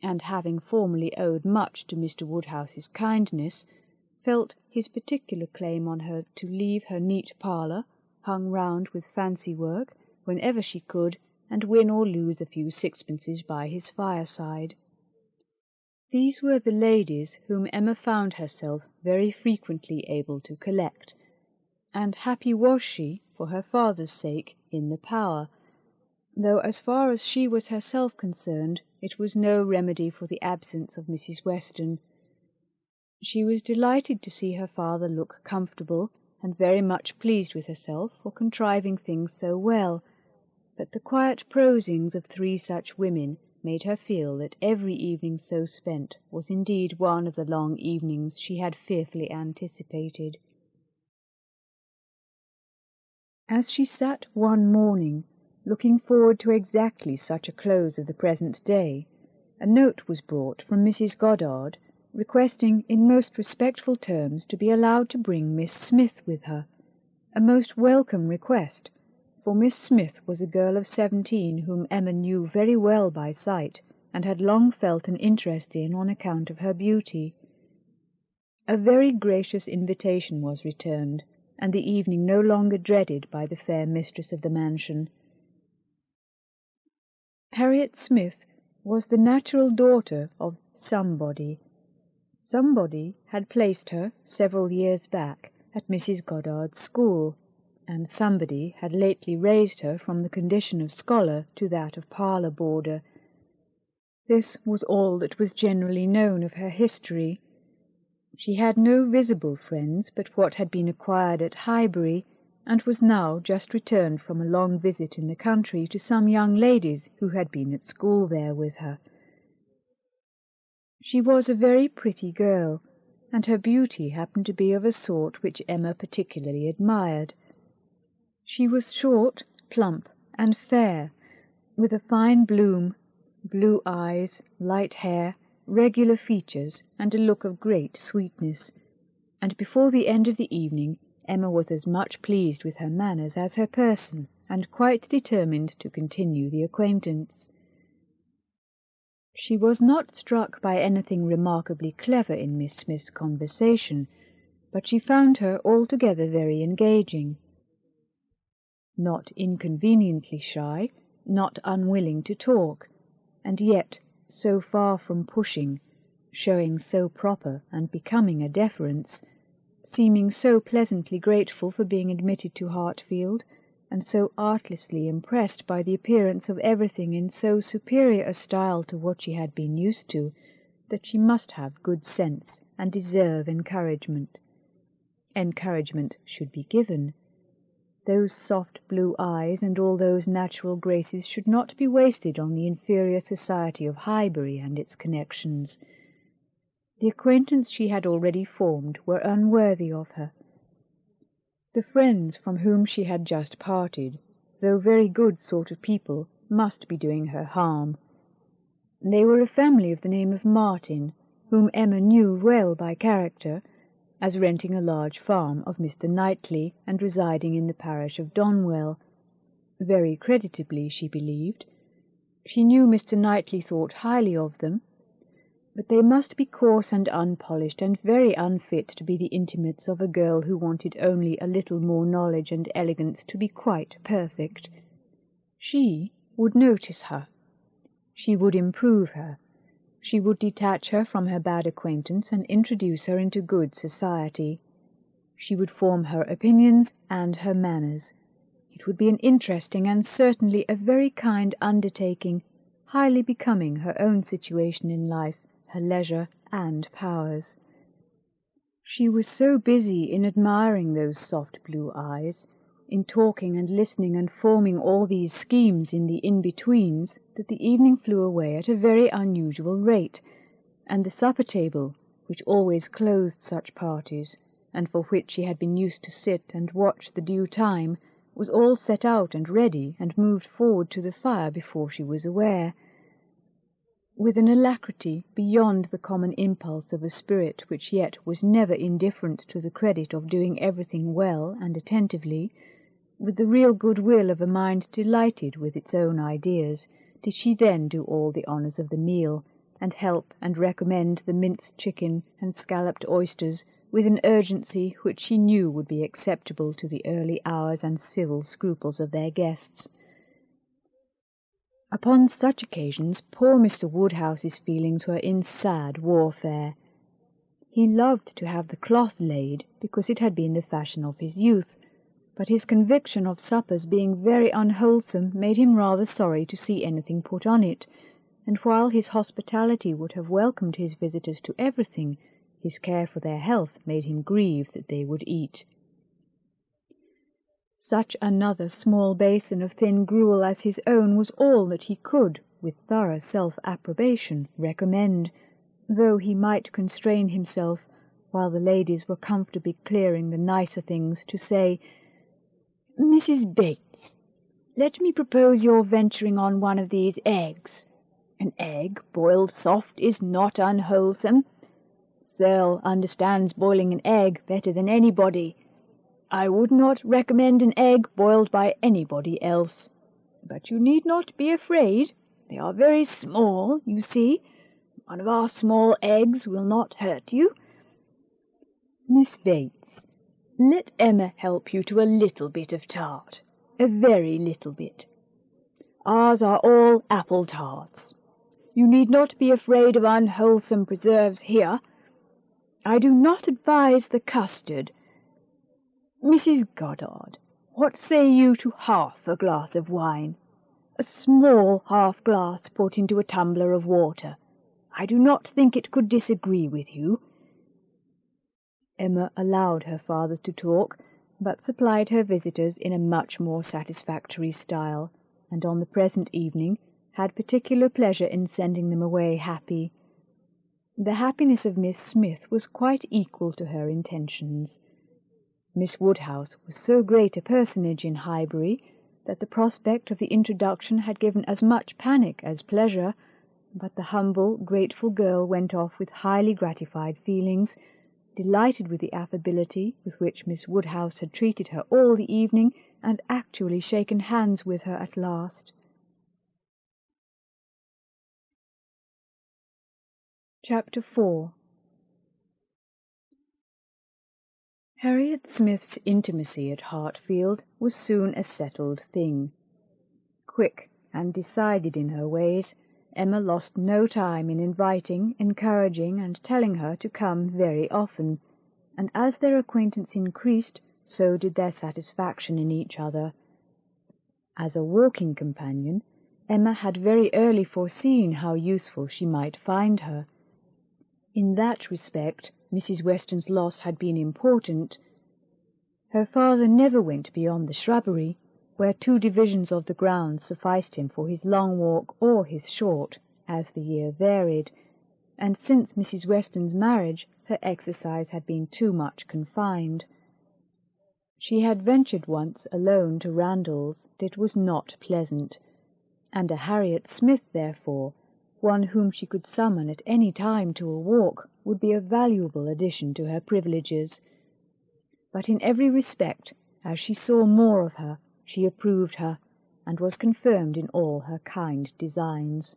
and having formerly owed much to Mr. Woodhouse's kindness, felt his particular claim on her to leave her neat parlour, hung round with fancy work, whenever she could, and win or lose a few sixpences by his fireside. These were the ladies whom Emma found herself very frequently able to collect, and happy was she, for her father's sake, in the power, though as far as she was herself concerned, it was no remedy for the absence of Mrs. Weston. She was delighted to see her father look comfortable, and very much pleased with herself for contriving things so well, but the quiet prosings of 3 such women made her feel that every evening so spent was indeed one of the long evenings she had fearfully anticipated. As she sat one morning, looking forward to exactly such a close of the present day, a note was brought from Mrs. Goddard, requesting in most respectful terms to be allowed to bring Miss Smith with her, a most welcome request, for Miss Smith was a girl of 17 whom Emma knew very well by sight, and had long felt an interest in on account of her beauty. A very gracious invitation was returned, and the evening no longer dreaded by the fair mistress of the mansion. Harriet Smith was the natural daughter of somebody. Somebody had placed her, several years back, at Mrs. Goddard's school, and somebody had lately raised her from the condition of scholar to that of parlour-boarder. This was all that was generally known of her history. She had no visible friends but what had been acquired at Highbury, and was now just returned from a long visit in the country to some young ladies who had been at school there with her. She was a very pretty girl, and her beauty happened to be of a sort which Emma particularly admired. She was short, plump, and fair, with a fine bloom, blue eyes, light hair, regular features, and a look of great sweetness, and before the end of the evening Emma was as much pleased with her manners as her person, and quite determined to continue the acquaintance. She was not struck by anything remarkably clever in Miss Smith's conversation, but she found her altogether very engaging. Not inconveniently shy, not unwilling to talk, and yet so far from pushing, showing so proper and becoming a deference, seeming so pleasantly grateful for being admitted to Hartfield, and so artlessly impressed by the appearance of everything in so superior a style to what she had been used to, that she must have good sense and deserve encouragement. Encouragement should be given. Those soft blue eyes and all those natural graces should not be wasted on the inferior society of Highbury and its connections. The acquaintance she had already formed were unworthy of her. The friends from whom she had just parted, though very good sort of people, must be doing her harm. They were a family of the name of Martin, whom Emma knew well by character, as renting a large farm of Mr. Knightley, and residing in the parish of Donwell, very creditably, she believed, She knew Mr. Knightley thought highly of them, but they must be coarse and unpolished, and very unfit to be the intimates of a girl who wanted only a little more knowledge and elegance to be quite perfect. She would notice her. She would improve her. She would detach her from her bad acquaintance and introduce her into good society. She would form her opinions and her manners. It would be an interesting and certainly a very kind undertaking, highly becoming her own situation in life, her leisure and powers. She was so busy in admiring those soft blue eyes, in talking and listening and forming all these schemes in the in-betweens, that the evening flew away at a very unusual rate, and the supper-table, which always closed such parties, and for which she had been used to sit and watch the due time, was all set out and ready, and moved forward to the fire before she was aware, with an alacrity beyond the common impulse of a spirit which yet was never indifferent to the credit of doing everything well and attentively, with the real good-will of a mind delighted with its own ideas, did she then do all the honours of the meal, and help and recommend the minced chicken and scalloped oysters with an urgency which she knew would be acceptable to the early hours and civil scruples of their guests. Upon such occasions poor Mr. Woodhouse's feelings were in sad warfare. He loved to have the cloth laid, because it had been the fashion of his youth, but his conviction of suppers being very unwholesome made him rather sorry to see anything put on it, and while his hospitality would have welcomed his visitors to everything, his care for their health made him grieve that they would eat. Such another small basin of thin gruel as his own was all that he could, with thorough self-approbation, recommend, though he might constrain himself, while the ladies were comfortably clearing the nicer things, to say, "Mrs. Bates, let me propose your venturing on one of these eggs. An egg boiled soft is not unwholesome. Searle understands boiling an egg better than anybody. I would not recommend an egg boiled by anybody else. But you need not be afraid. They are very small, you see. One of our small eggs will not hurt you. Miss Bates, let Emma help you to a little bit of tart, a very little bit. Ours are all apple tarts. You need not be afraid of unwholesome preserves here. I do not advise the custard. Mrs. Goddard, what say you to half a glass of wine? A small half-glass put into a tumbler of water. I do not think it could disagree with you." Emma allowed her father to talk, but supplied her visitors in a much more satisfactory style, and on the present evening had particular pleasure in sending them away happy. The happiness of Miss Smith was quite equal to her intentions. Miss Woodhouse was so great a personage in Highbury that the prospect of the introduction had given as much panic as pleasure, but the humble, grateful girl went off with highly gratified feelings, delighted with the affability with which Miss Woodhouse had treated her all the evening, and actually shaken hands with her at last. Chapter 4. Harriet Smith's intimacy at Hartfield was soon a settled thing. Quick and decided in her ways, Emma lost no time in inviting, encouraging, and telling her to come very often, and as their acquaintance increased, so did their satisfaction in each other. As a walking companion, Emma had very early foreseen how useful she might find her. In that respect, Mrs. Weston's loss had been important. Her father never went beyond the shrubbery, where 2 divisions of the ground sufficed him for his long walk or his short, as the year varied, and since Mrs. Weston's marriage her exercise had been too much confined. She had ventured once alone to Randalls, but it was not pleasant, and a Harriet Smith, therefore, one whom she could summon at any time to a walk, would be a valuable addition to her privileges. But in every respect, as she saw more of her, she approved her, and was confirmed in all her kind designs.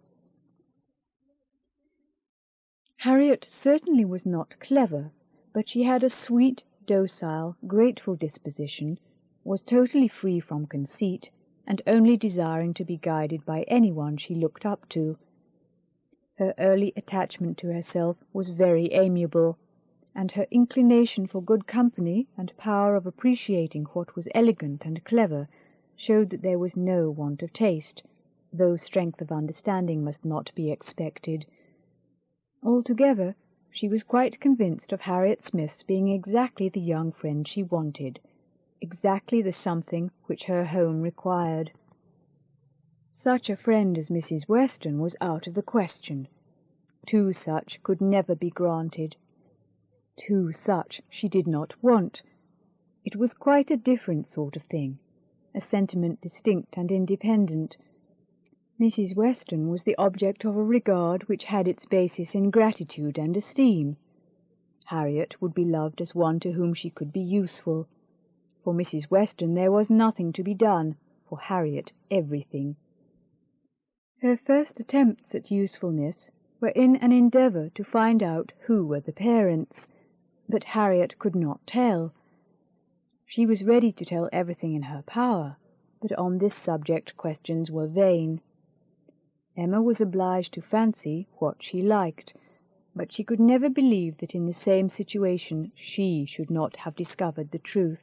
Harriet certainly was not clever, but she had a sweet, docile, grateful disposition, was totally free from conceit, and only desiring to be guided by anyone she looked up to. Her early attachment to herself was very amiable, and her inclination for good company and power of appreciating what was elegant and clever showed that there was no want of taste, though strength of understanding must not be expected. Altogether, she was quite convinced of Harriet Smith's being exactly the young friend she wanted, exactly the something which her home required. Such a friend as Mrs. Weston was out of the question. Two such could never be granted. Two such she did not want. It was quite a different sort of thing, a sentiment distinct and independent. Mrs. Weston was the object of a regard which had its basis in gratitude and esteem. Harriet would be loved as one to whom she could be useful. For Mrs. Weston there was nothing to be done, for Harriet everything. Her first attempts at usefulness were in an endeavour to find out who were the parents, but Harriet could not tell. She was ready to tell everything in her power, but on this subject questions were vain. Emma was obliged to fancy what she liked, but she could never believe that in the same situation she should not have discovered the truth.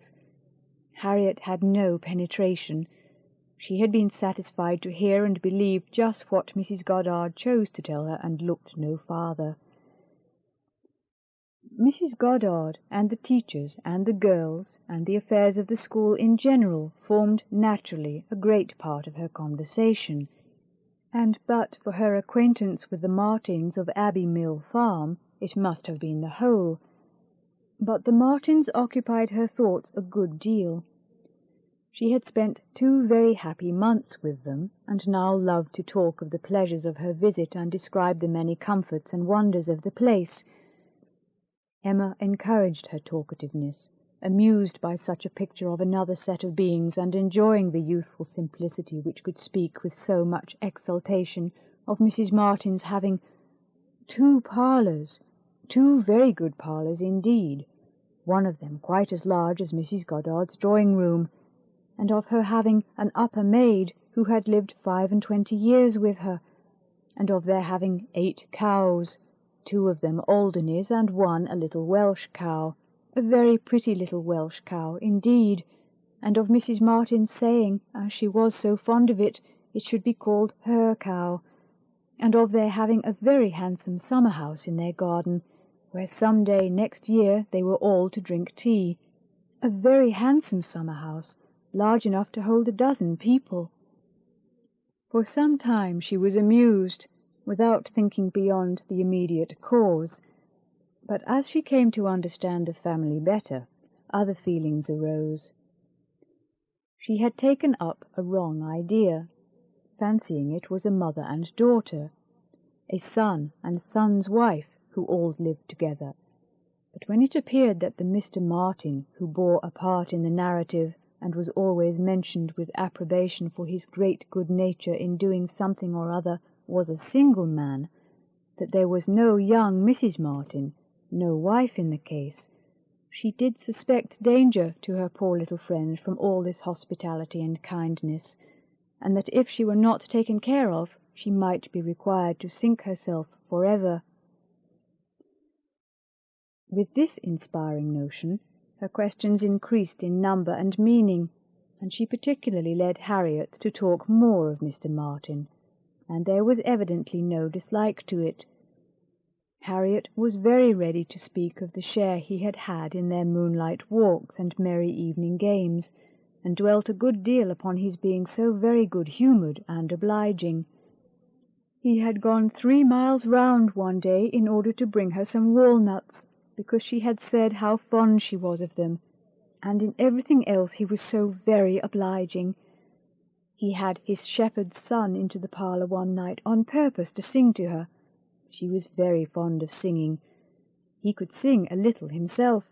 Harriet had no penetration. She had been satisfied to hear and believe just what Mrs. Goddard chose to tell her, and looked no farther. Mrs. Goddard and the teachers and the girls and the affairs of the school in general formed naturally a great part of her conversation, and but for her acquaintance with the Martins of Abbey Mill Farm, it must have been the whole. But the Martins occupied her thoughts a good deal. She had spent 2 very happy months with them, and now loved to talk of the pleasures of her visit and describe the many comforts and wonders of the place. Emma encouraged her talkativeness, amused by such a picture of another set of beings, and enjoying the youthful simplicity which could speak with so much exultation of Mrs. Martin's having 2 parlours, 2 very good parlours indeed, one of them quite as large as Mrs. Goddard's drawing-room, and of her having an upper maid who had lived 25 years with her, and of their having 8 cows, 2 of them Alderneys and 1 a little Welsh cow, a very pretty little Welsh cow indeed, and of Mrs. Martin's saying, as she was so fond of it, it should be called her cow, and of their having a very handsome summer-house in their garden, where some day next year they were all to drink tea, a very handsome summer-house, large enough to hold 12 people. For some time she was amused, without thinking beyond the immediate cause, but as she came to understand the family better, other feelings arose. She had taken up a wrong idea, fancying it was a mother and daughter, a son and son's wife who all lived together. But when it appeared that the Mr. Martin who bore a part in the narrative, and was always mentioned with approbation for his great good nature in doing something or other, was a single man, that there was no young Mrs. Martin, no wife in the case, she did suspect danger to her poor little friend from all this hospitality and kindness, and that if she were not taken care of, she might be required to sink herself forever. With this inspiring notion, her questions increased in number and meaning, and she particularly led Harriet to talk more of Mr. Martin, and there was evidently no dislike to it. Harriet was very ready to speak of the share he had had in their moonlight walks and merry evening games, and dwelt a good deal upon his being so very good-humoured and obliging. He had gone 3 miles round one day in order to bring her some walnuts, because she had said how fond she was of them, and in everything else he was so very obliging. He had his shepherd's son into the parlour one night on purpose to sing to her. She was very fond of singing. He could sing a little himself.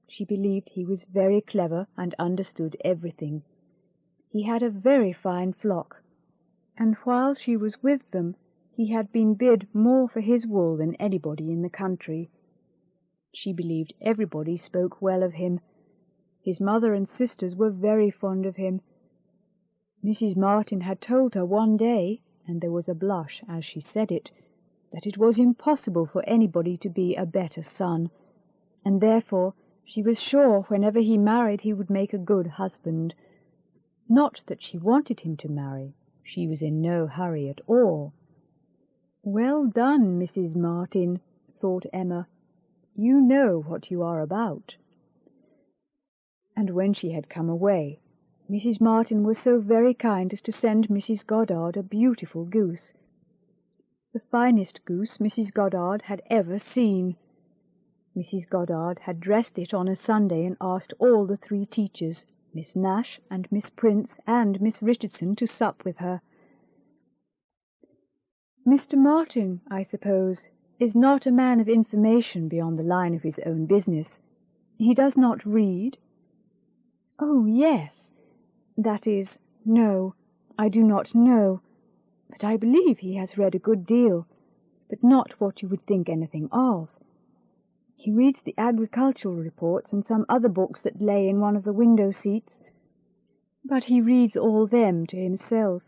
She believed he was very clever and understood everything. He had a very fine flock, and while she was with them he had been bid more for his wool than anybody in the country. She believed everybody spoke well of him. His mother and sisters were very fond of him. Mrs. Martin had told her one day, and there was a blush as she said it, that it was impossible for anybody to be a better son, and therefore she was sure whenever he married he would make a good husband. Not that she wanted him to marry. She was in no hurry at all. "Well done, Mrs. Martin," thought Emma. "You know what you are about." And when she had come away, Mrs. Martin was so very kind as to send Mrs. Goddard a beautiful goose, the finest goose Mrs. Goddard had ever seen. Mrs. Goddard had dressed it on a Sunday and asked all the 3 teachers, Miss Nash and Miss Prince and Miss Richardson, to sup with her. "Mr. Martin, I suppose, is not a man of information beyond the line of his own business. He does not read?" "Oh, yes. That is, no, I do not know, but I believe he has read a good deal, but not what you would think anything of. He reads the agricultural reports and some other books that lay in one of the window seats, but he reads all them to himself.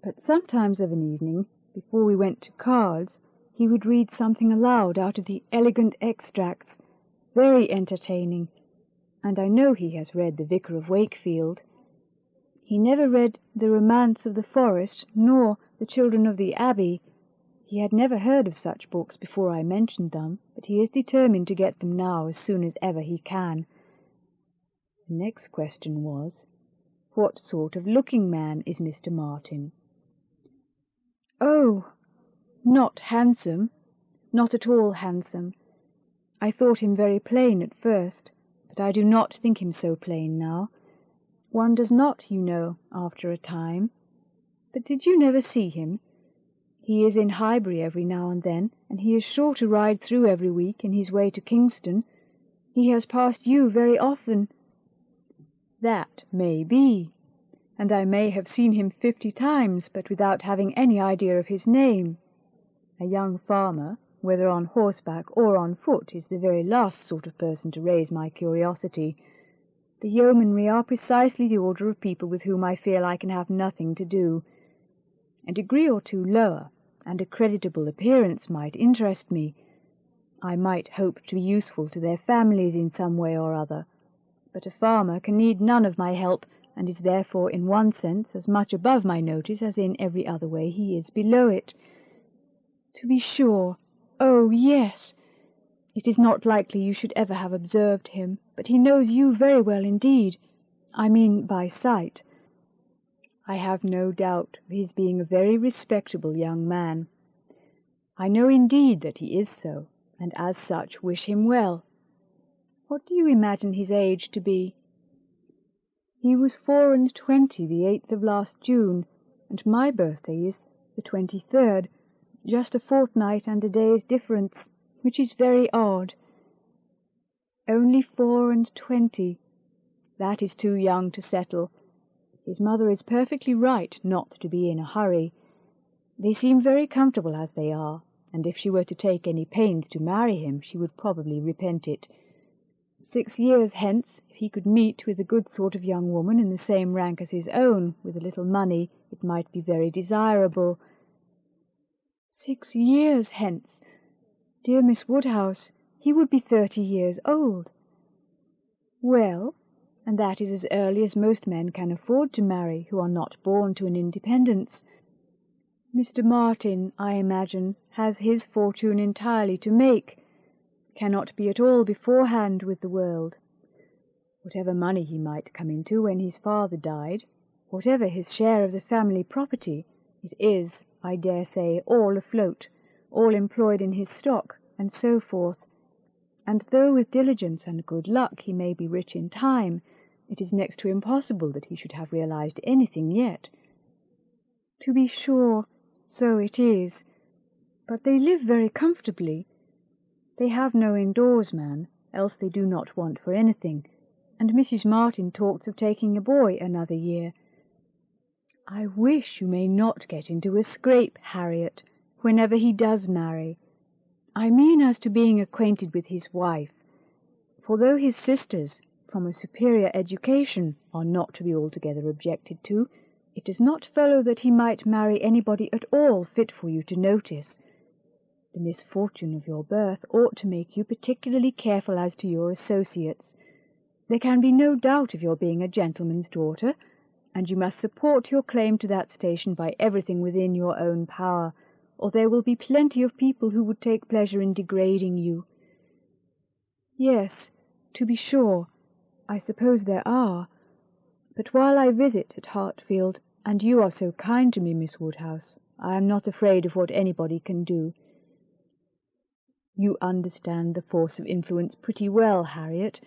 But sometimes of an evening, before we went to cards, he would read something aloud out of the elegant extracts, very entertaining, and I know he has read The Vicar of Wakefield. He never read The Romance of the Forest, nor The Children of the Abbey. He had never heard of such books before I mentioned them, but he is determined to get them now as soon as ever he can. The next question was, what sort of looking man is Mr. Martin? "Oh, not handsome, not at all handsome. I thought him very plain at first, but I do not think him so plain now. One does not, you know, after a time. But did you never see him? He is in Highbury every now and then, and he is sure to ride through every week in his way to Kingston. He has passed you very often." "That may be, and I may have seen him 50 times, but without having any idea of his name. A young farmer, whether on horseback or on foot, is the very last sort of person to raise my curiosity. The yeomanry are precisely the order of people with whom I feel I can have nothing to do. A degree or 2 lower, and a creditable appearance might interest me. I might hope to be useful to their families in some way or other. But a farmer can need none of my help, and is therefore in one sense as much above my notice as in every other way he is below it." "To be sure. Oh, yes. It is not likely you should ever have observed him, but he knows you very well indeed. I mean by sight." "I have no doubt of his being a very respectable young man. I know indeed that he is so, and as such wish him well. What do you imagine his age to be?" "He was 24 the 8th of last June, and my birthday is the 23rd, just a fortnight and a day's difference, which is very odd." "Only 24. That is too young to settle. His mother is perfectly right not to be in a hurry. They seem very comfortable as they are, and if she were to take any pains to marry him, she would probably repent it. 6 years hence, if he could meet with a good sort of young woman in the same rank as his own, with a little money, it might be very desirable." 6 years hence! Dear Miss Woodhouse, he would be 30 years old. "Well, and that is as early as most men can afford to marry who are not born to an independence. Mr. Martin, I imagine, has his fortune entirely to make, cannot be at all beforehand with the world. Whatever money he might come into when his father died, whatever his share of the family property, it is, I dare say, all afloat, all employed in his stock, and so forth. And though with diligence and good luck he may be rich in time, it is next to impossible that he should have realized anything yet." "To be sure, so it is. But they live very comfortably. They have no indoors man, else they do not want for anything. and Mrs. Martin talks of taking a boy another year. I wish you may not get into a scrape, Harriet, whenever he does marry. I mean as to being acquainted with his wife, for though his sisters, from a superior education, are not to be altogether objected to, it does not follow that he might marry anybody at all fit for you to notice. The misfortune of your birth ought to make you particularly careful as to your associates. There can be no doubt of your being a gentleman's daughter, and you must support your claim to that station by everything within your own power, or there will be plenty of people who would take pleasure in degrading you. Yes, to be sure, I suppose there are. But while I visit at Hartfield, and you are so kind to me, Miss Woodhouse, I am not afraid of what anybody can do. You understand the force of influence pretty well, Harriet,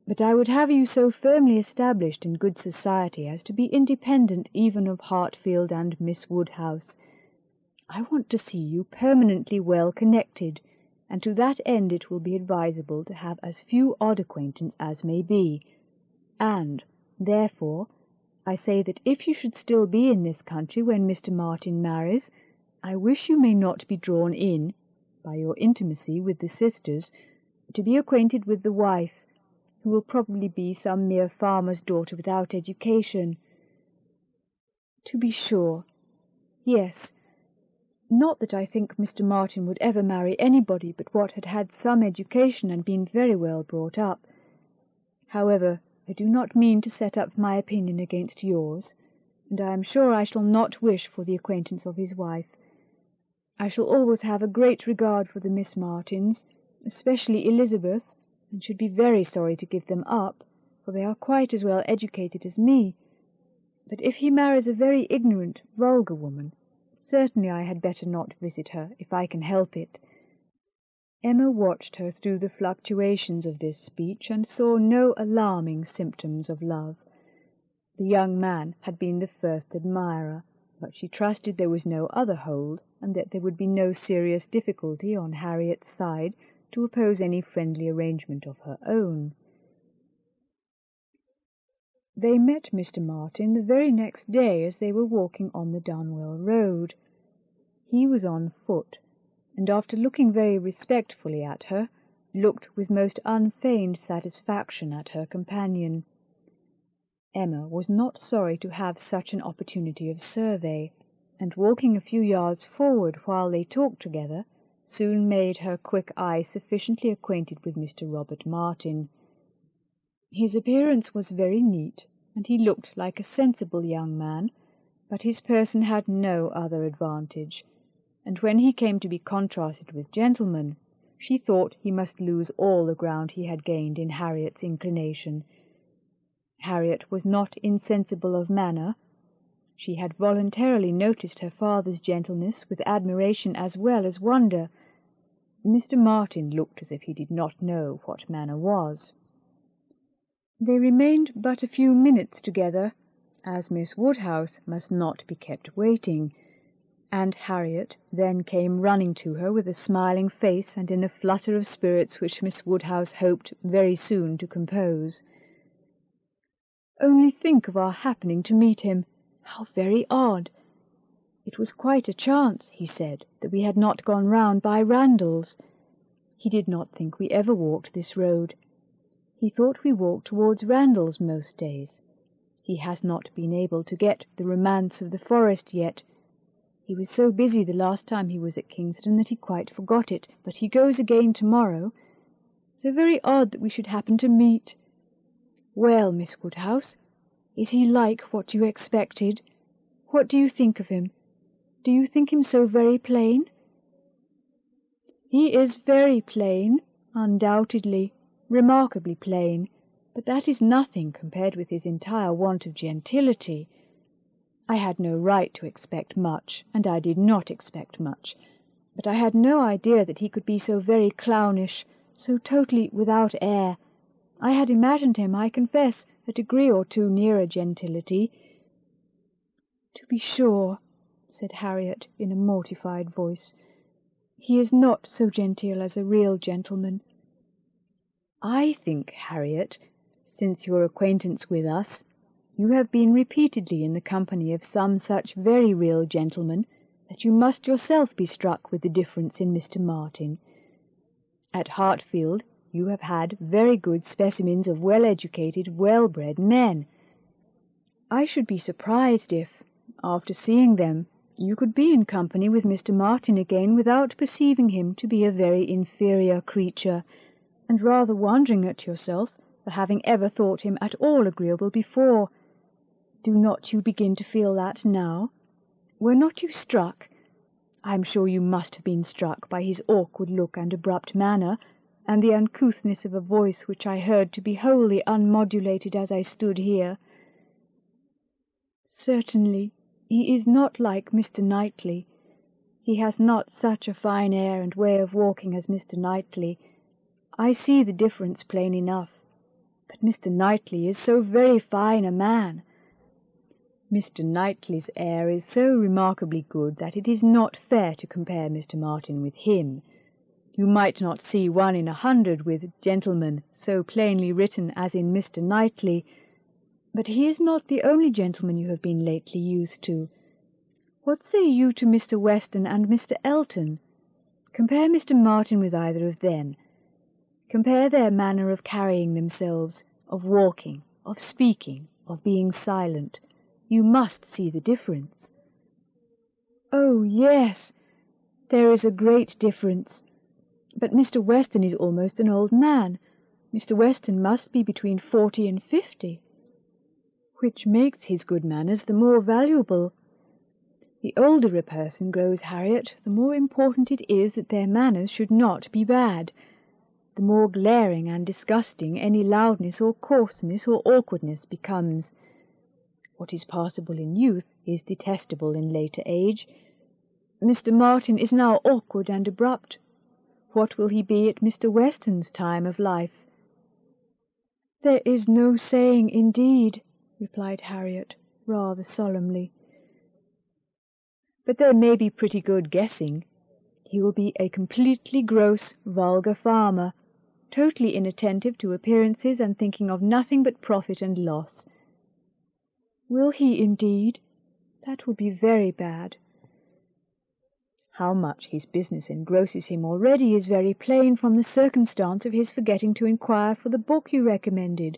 but I would have you so firmly established in good society as to be independent even of Hartfield and Miss Woodhouse. I want to see you permanently well connected, and to that end it will be advisable to have as few odd acquaintance as may be, and, therefore, I say that if you should still be in this country when Mr. Martin marries, I wish you may not be drawn in, by your intimacy with the sisters, to be acquainted with the wife, who will probably be some mere farmer's daughter without education. To be sure, yes, not that I think Mr. Martin would ever marry anybody but what had had some education and been very well brought up. However, I do not mean to set up my opinion against yours, and I am sure I shall not wish for the acquaintance of his wife. I shall always have a great regard for the Miss Martins, especially Elizabeth, and should be very sorry to give them up, for they are quite as well educated as me. But if he marries a very ignorant, vulgar woman, certainly I had better not visit her, if I can help it. Emma watched her through the fluctuations of this speech, and saw no alarming symptoms of love. The young man had been the first admirer, but she trusted there was no other hold, and that there would be no serious difficulty on Harriet's side to oppose any friendly arrangement of her own. They met Mr. Martin the very next day as they were walking on the Donwell Road. He was on foot, and after looking very respectfully at her, looked with most unfeigned satisfaction at her companion. Emma was not sorry to have such an opportunity of survey, and walking a few yards forward while they talked together, soon made her quick eye sufficiently acquainted with Mr. Robert Martin. His appearance was very neat, and he looked like a sensible young man, but his person had no other advantage, and when he came to be contrasted with gentlemen, she thought he must lose all the ground he had gained in Harriet's inclination. Harriet was not insensible of manner. She had voluntarily noticed her father's gentleness with admiration as well as wonder. Mr. Martin looked as if he did not know what manner was. They remained but a few minutes together, as Miss Woodhouse must not be kept waiting, and Harriet then came running to her with a smiling face and in a flutter of spirits which Miss Woodhouse hoped very soon to compose. "Only think of our happening to meet him! How very odd! It was quite a chance, he said, that we had not gone round by Randalls. He did not think we ever walked this road. He thought we walked towards Randalls most days. He has not been able to get the romance of the forest yet. He was so busy the last time he was at Kingston that he quite forgot it, but he goes again tomorrow. So very odd that we should happen to meet. Well, Miss Woodhouse, is he like what you expected? What do you think of him? Do you think him so very plain?" "He is very plain, undoubtedly, remarkably plain, but that is nothing compared with his entire want of gentility. I had no right to expect much, and I did not expect much, but I had no idea that he could be so very clownish, so totally without air. I had imagined him, I confess, a degree or two nearer gentility." "To be sure," said Harriet in a mortified voice, "he is not so genteel as a real gentleman." "I think, Harriet," Since your acquaintance with us, you have been repeatedly in the company of some such very real gentlemen that you must yourself be struck with the difference in Mr. Martin. At Hartfield you have had very good specimens of well-educated, well-bred men. I should be surprised if, after seeing them, you could be in company with Mr. Martin again without perceiving him to be a very inferior creature, and rather wondering at yourself for having ever thought him at all agreeable before. Do not you begin to feel that now? Were not you struck? I am sure you must have been struck by his awkward look and abrupt manner, and the uncouthness of a voice which I heard to be wholly unmodulated as I stood here. Certainly, he is not like Mr. Knightley. He has not such a fine air and way of walking as Mr. Knightley. I see the difference plain enough. But Mr. Knightley is so very fine a man. Mr. Knightley's air is so remarkably good that it is not fair to compare Mr. Martin with him. You might not see 1 in 100 with gentlemen so plainly written as in Mr. Knightley, but he is not the only gentleman you have been lately used to. What say you to Mr. Weston and Mr. Elton? Compare Mr. Martin with either of them. Compare their manner of carrying themselves, of walking, of speaking, of being silent. You must see the difference. Oh, yes, there is a great difference. But Mr. Weston is almost an old man. Mr. Weston must be between 40 and 50. Which makes his good manners the more valuable. The older a person grows, Harriet, the more important it is that their manners should not be bad. The more glaring and disgusting any loudness or coarseness or awkwardness becomes. What is passable in youth is detestable in later age. Mr. Martin is now awkward and abrupt. What will he be at Mr. Weston's time of life? There is no saying, indeed, replied Harriet, rather solemnly. But there may be pretty good guessing. He will be a completely gross, vulgar farmer, totally inattentive to appearances and thinking of nothing but profit and loss. Will he, indeed? That will be very bad. How much his business engrosses him already is very plain from the circumstance of his forgetting to inquire for the book you recommended.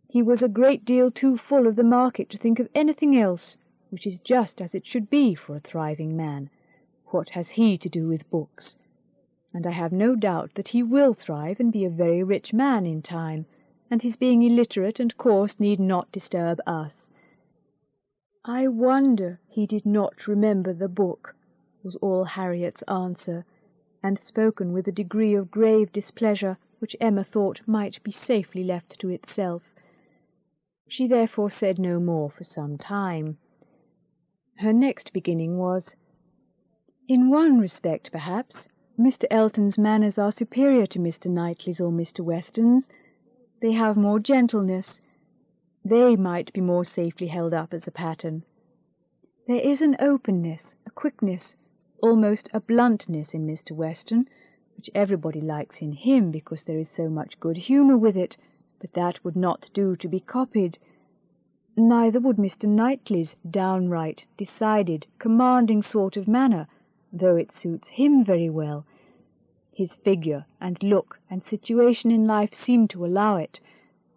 He was a great deal too full of the market to think of anything else, which is just as it should be for a thriving man. What has he to do with books? And I have no doubt that he will thrive and be a very rich man in time, and his being illiterate and coarse need not disturb us. I wonder he did not remember the book, was all Harriet's answer, and spoken with a degree of grave displeasure which Emma thought might be safely left to itself. She therefore said no more for some time. Her next beginning was, "In one respect, perhaps, Mr. Elton's manners are superior to Mr. Knightley's or Mr. Weston's. They have more gentleness. They might be more safely held up as a pattern. There is an openness, a quickness, almost a bluntness in Mr. Weston, which everybody likes in him because there is so much good humour with it, but that would not do to be copied. Neither would Mr. Knightley's downright, decided, commanding sort of manner, though it suits him very well. His figure and look and situation in life seem to allow it,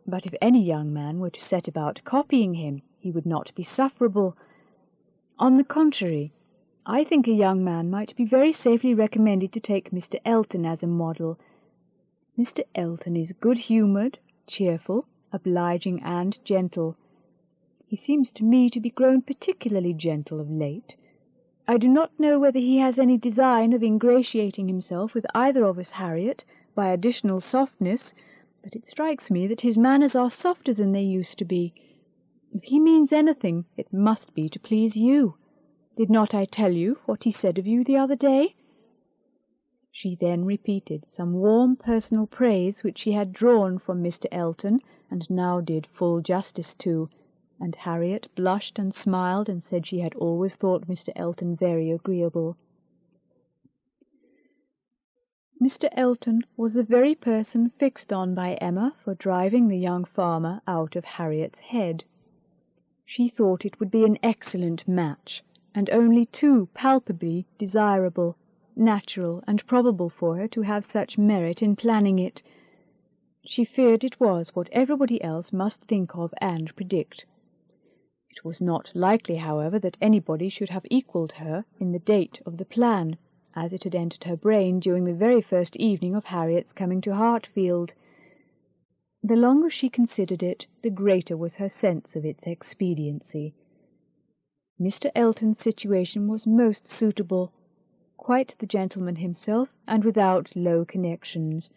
but if any young man were to set about copying him, he would not be sufferable. On the contrary, I think a young man might be very safely recommended to take Mr. Elton as a model. Mr. Elton is good-humoured, cheerful, obliging, and gentle. He seems to me to be grown particularly gentle of late. I do not know whether he has any design of ingratiating himself with either of us, Harriet, by additional softness, but it strikes me that his manners are softer than they used to be. If he means anything, it must be to please you. Did not I tell you what he said of you the other day?" She then repeated some warm personal praise which she had drawn from Mr. Elton, and now did full justice to, and Harriet blushed and smiled and said she had always thought Mr. Elton very agreeable. Mr. Elton was the very person fixed on by Emma for driving the young farmer out of Harriet's head. She thought it would be an excellent match, and only too palpably desirable, natural and probable for her to have such merit in planning it. She feared it was what everybody else must think of and predict. It was not likely, however, that anybody should have equalled her in the date of the plan, as it had entered her brain during the very first evening of Harriet's coming to Hartfield. The longer she considered it, the greater was her sense of its expediency. Mr. Elton's situation was most suitable, quite the gentleman himself, and without low connections.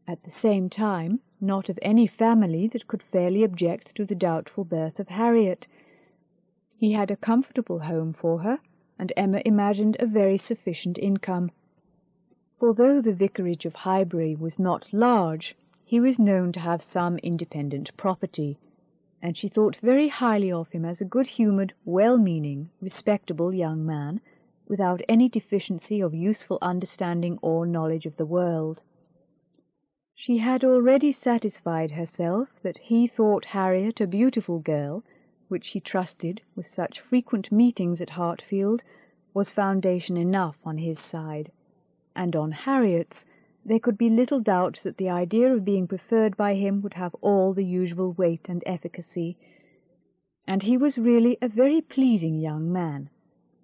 At the same time, not of any family that could fairly object to the doubtful birth of Harriet. He had a comfortable home for her, and Emma imagined a very sufficient income. For though the vicarage of Highbury was not large, he was known to have some independent property, and she thought very highly of him as a good-humoured, well-meaning, respectable young man, without any deficiency of useful understanding or knowledge of the world. She had already satisfied herself that he thought Harriet a beautiful girl, which he trusted, with such frequent meetings at Hartfield, was foundation enough on his side, and on Harriet's there could be little doubt that the idea of being preferred by him would have all the usual weight and efficacy. And he was really a very pleasing young man,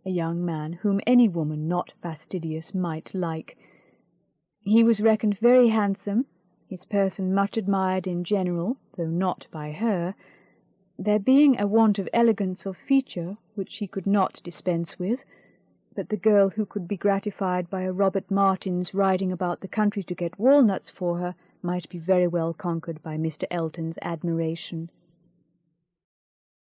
a young man whom any woman not fastidious might like. He was reckoned very handsome, his person much admired in general, though not by her, there being a want of elegance of feature which she could not dispense with, but the girl who could be gratified by a Robert Martin's riding about the country to get walnuts for her might be very well conquered by Mr. Elton's admiration.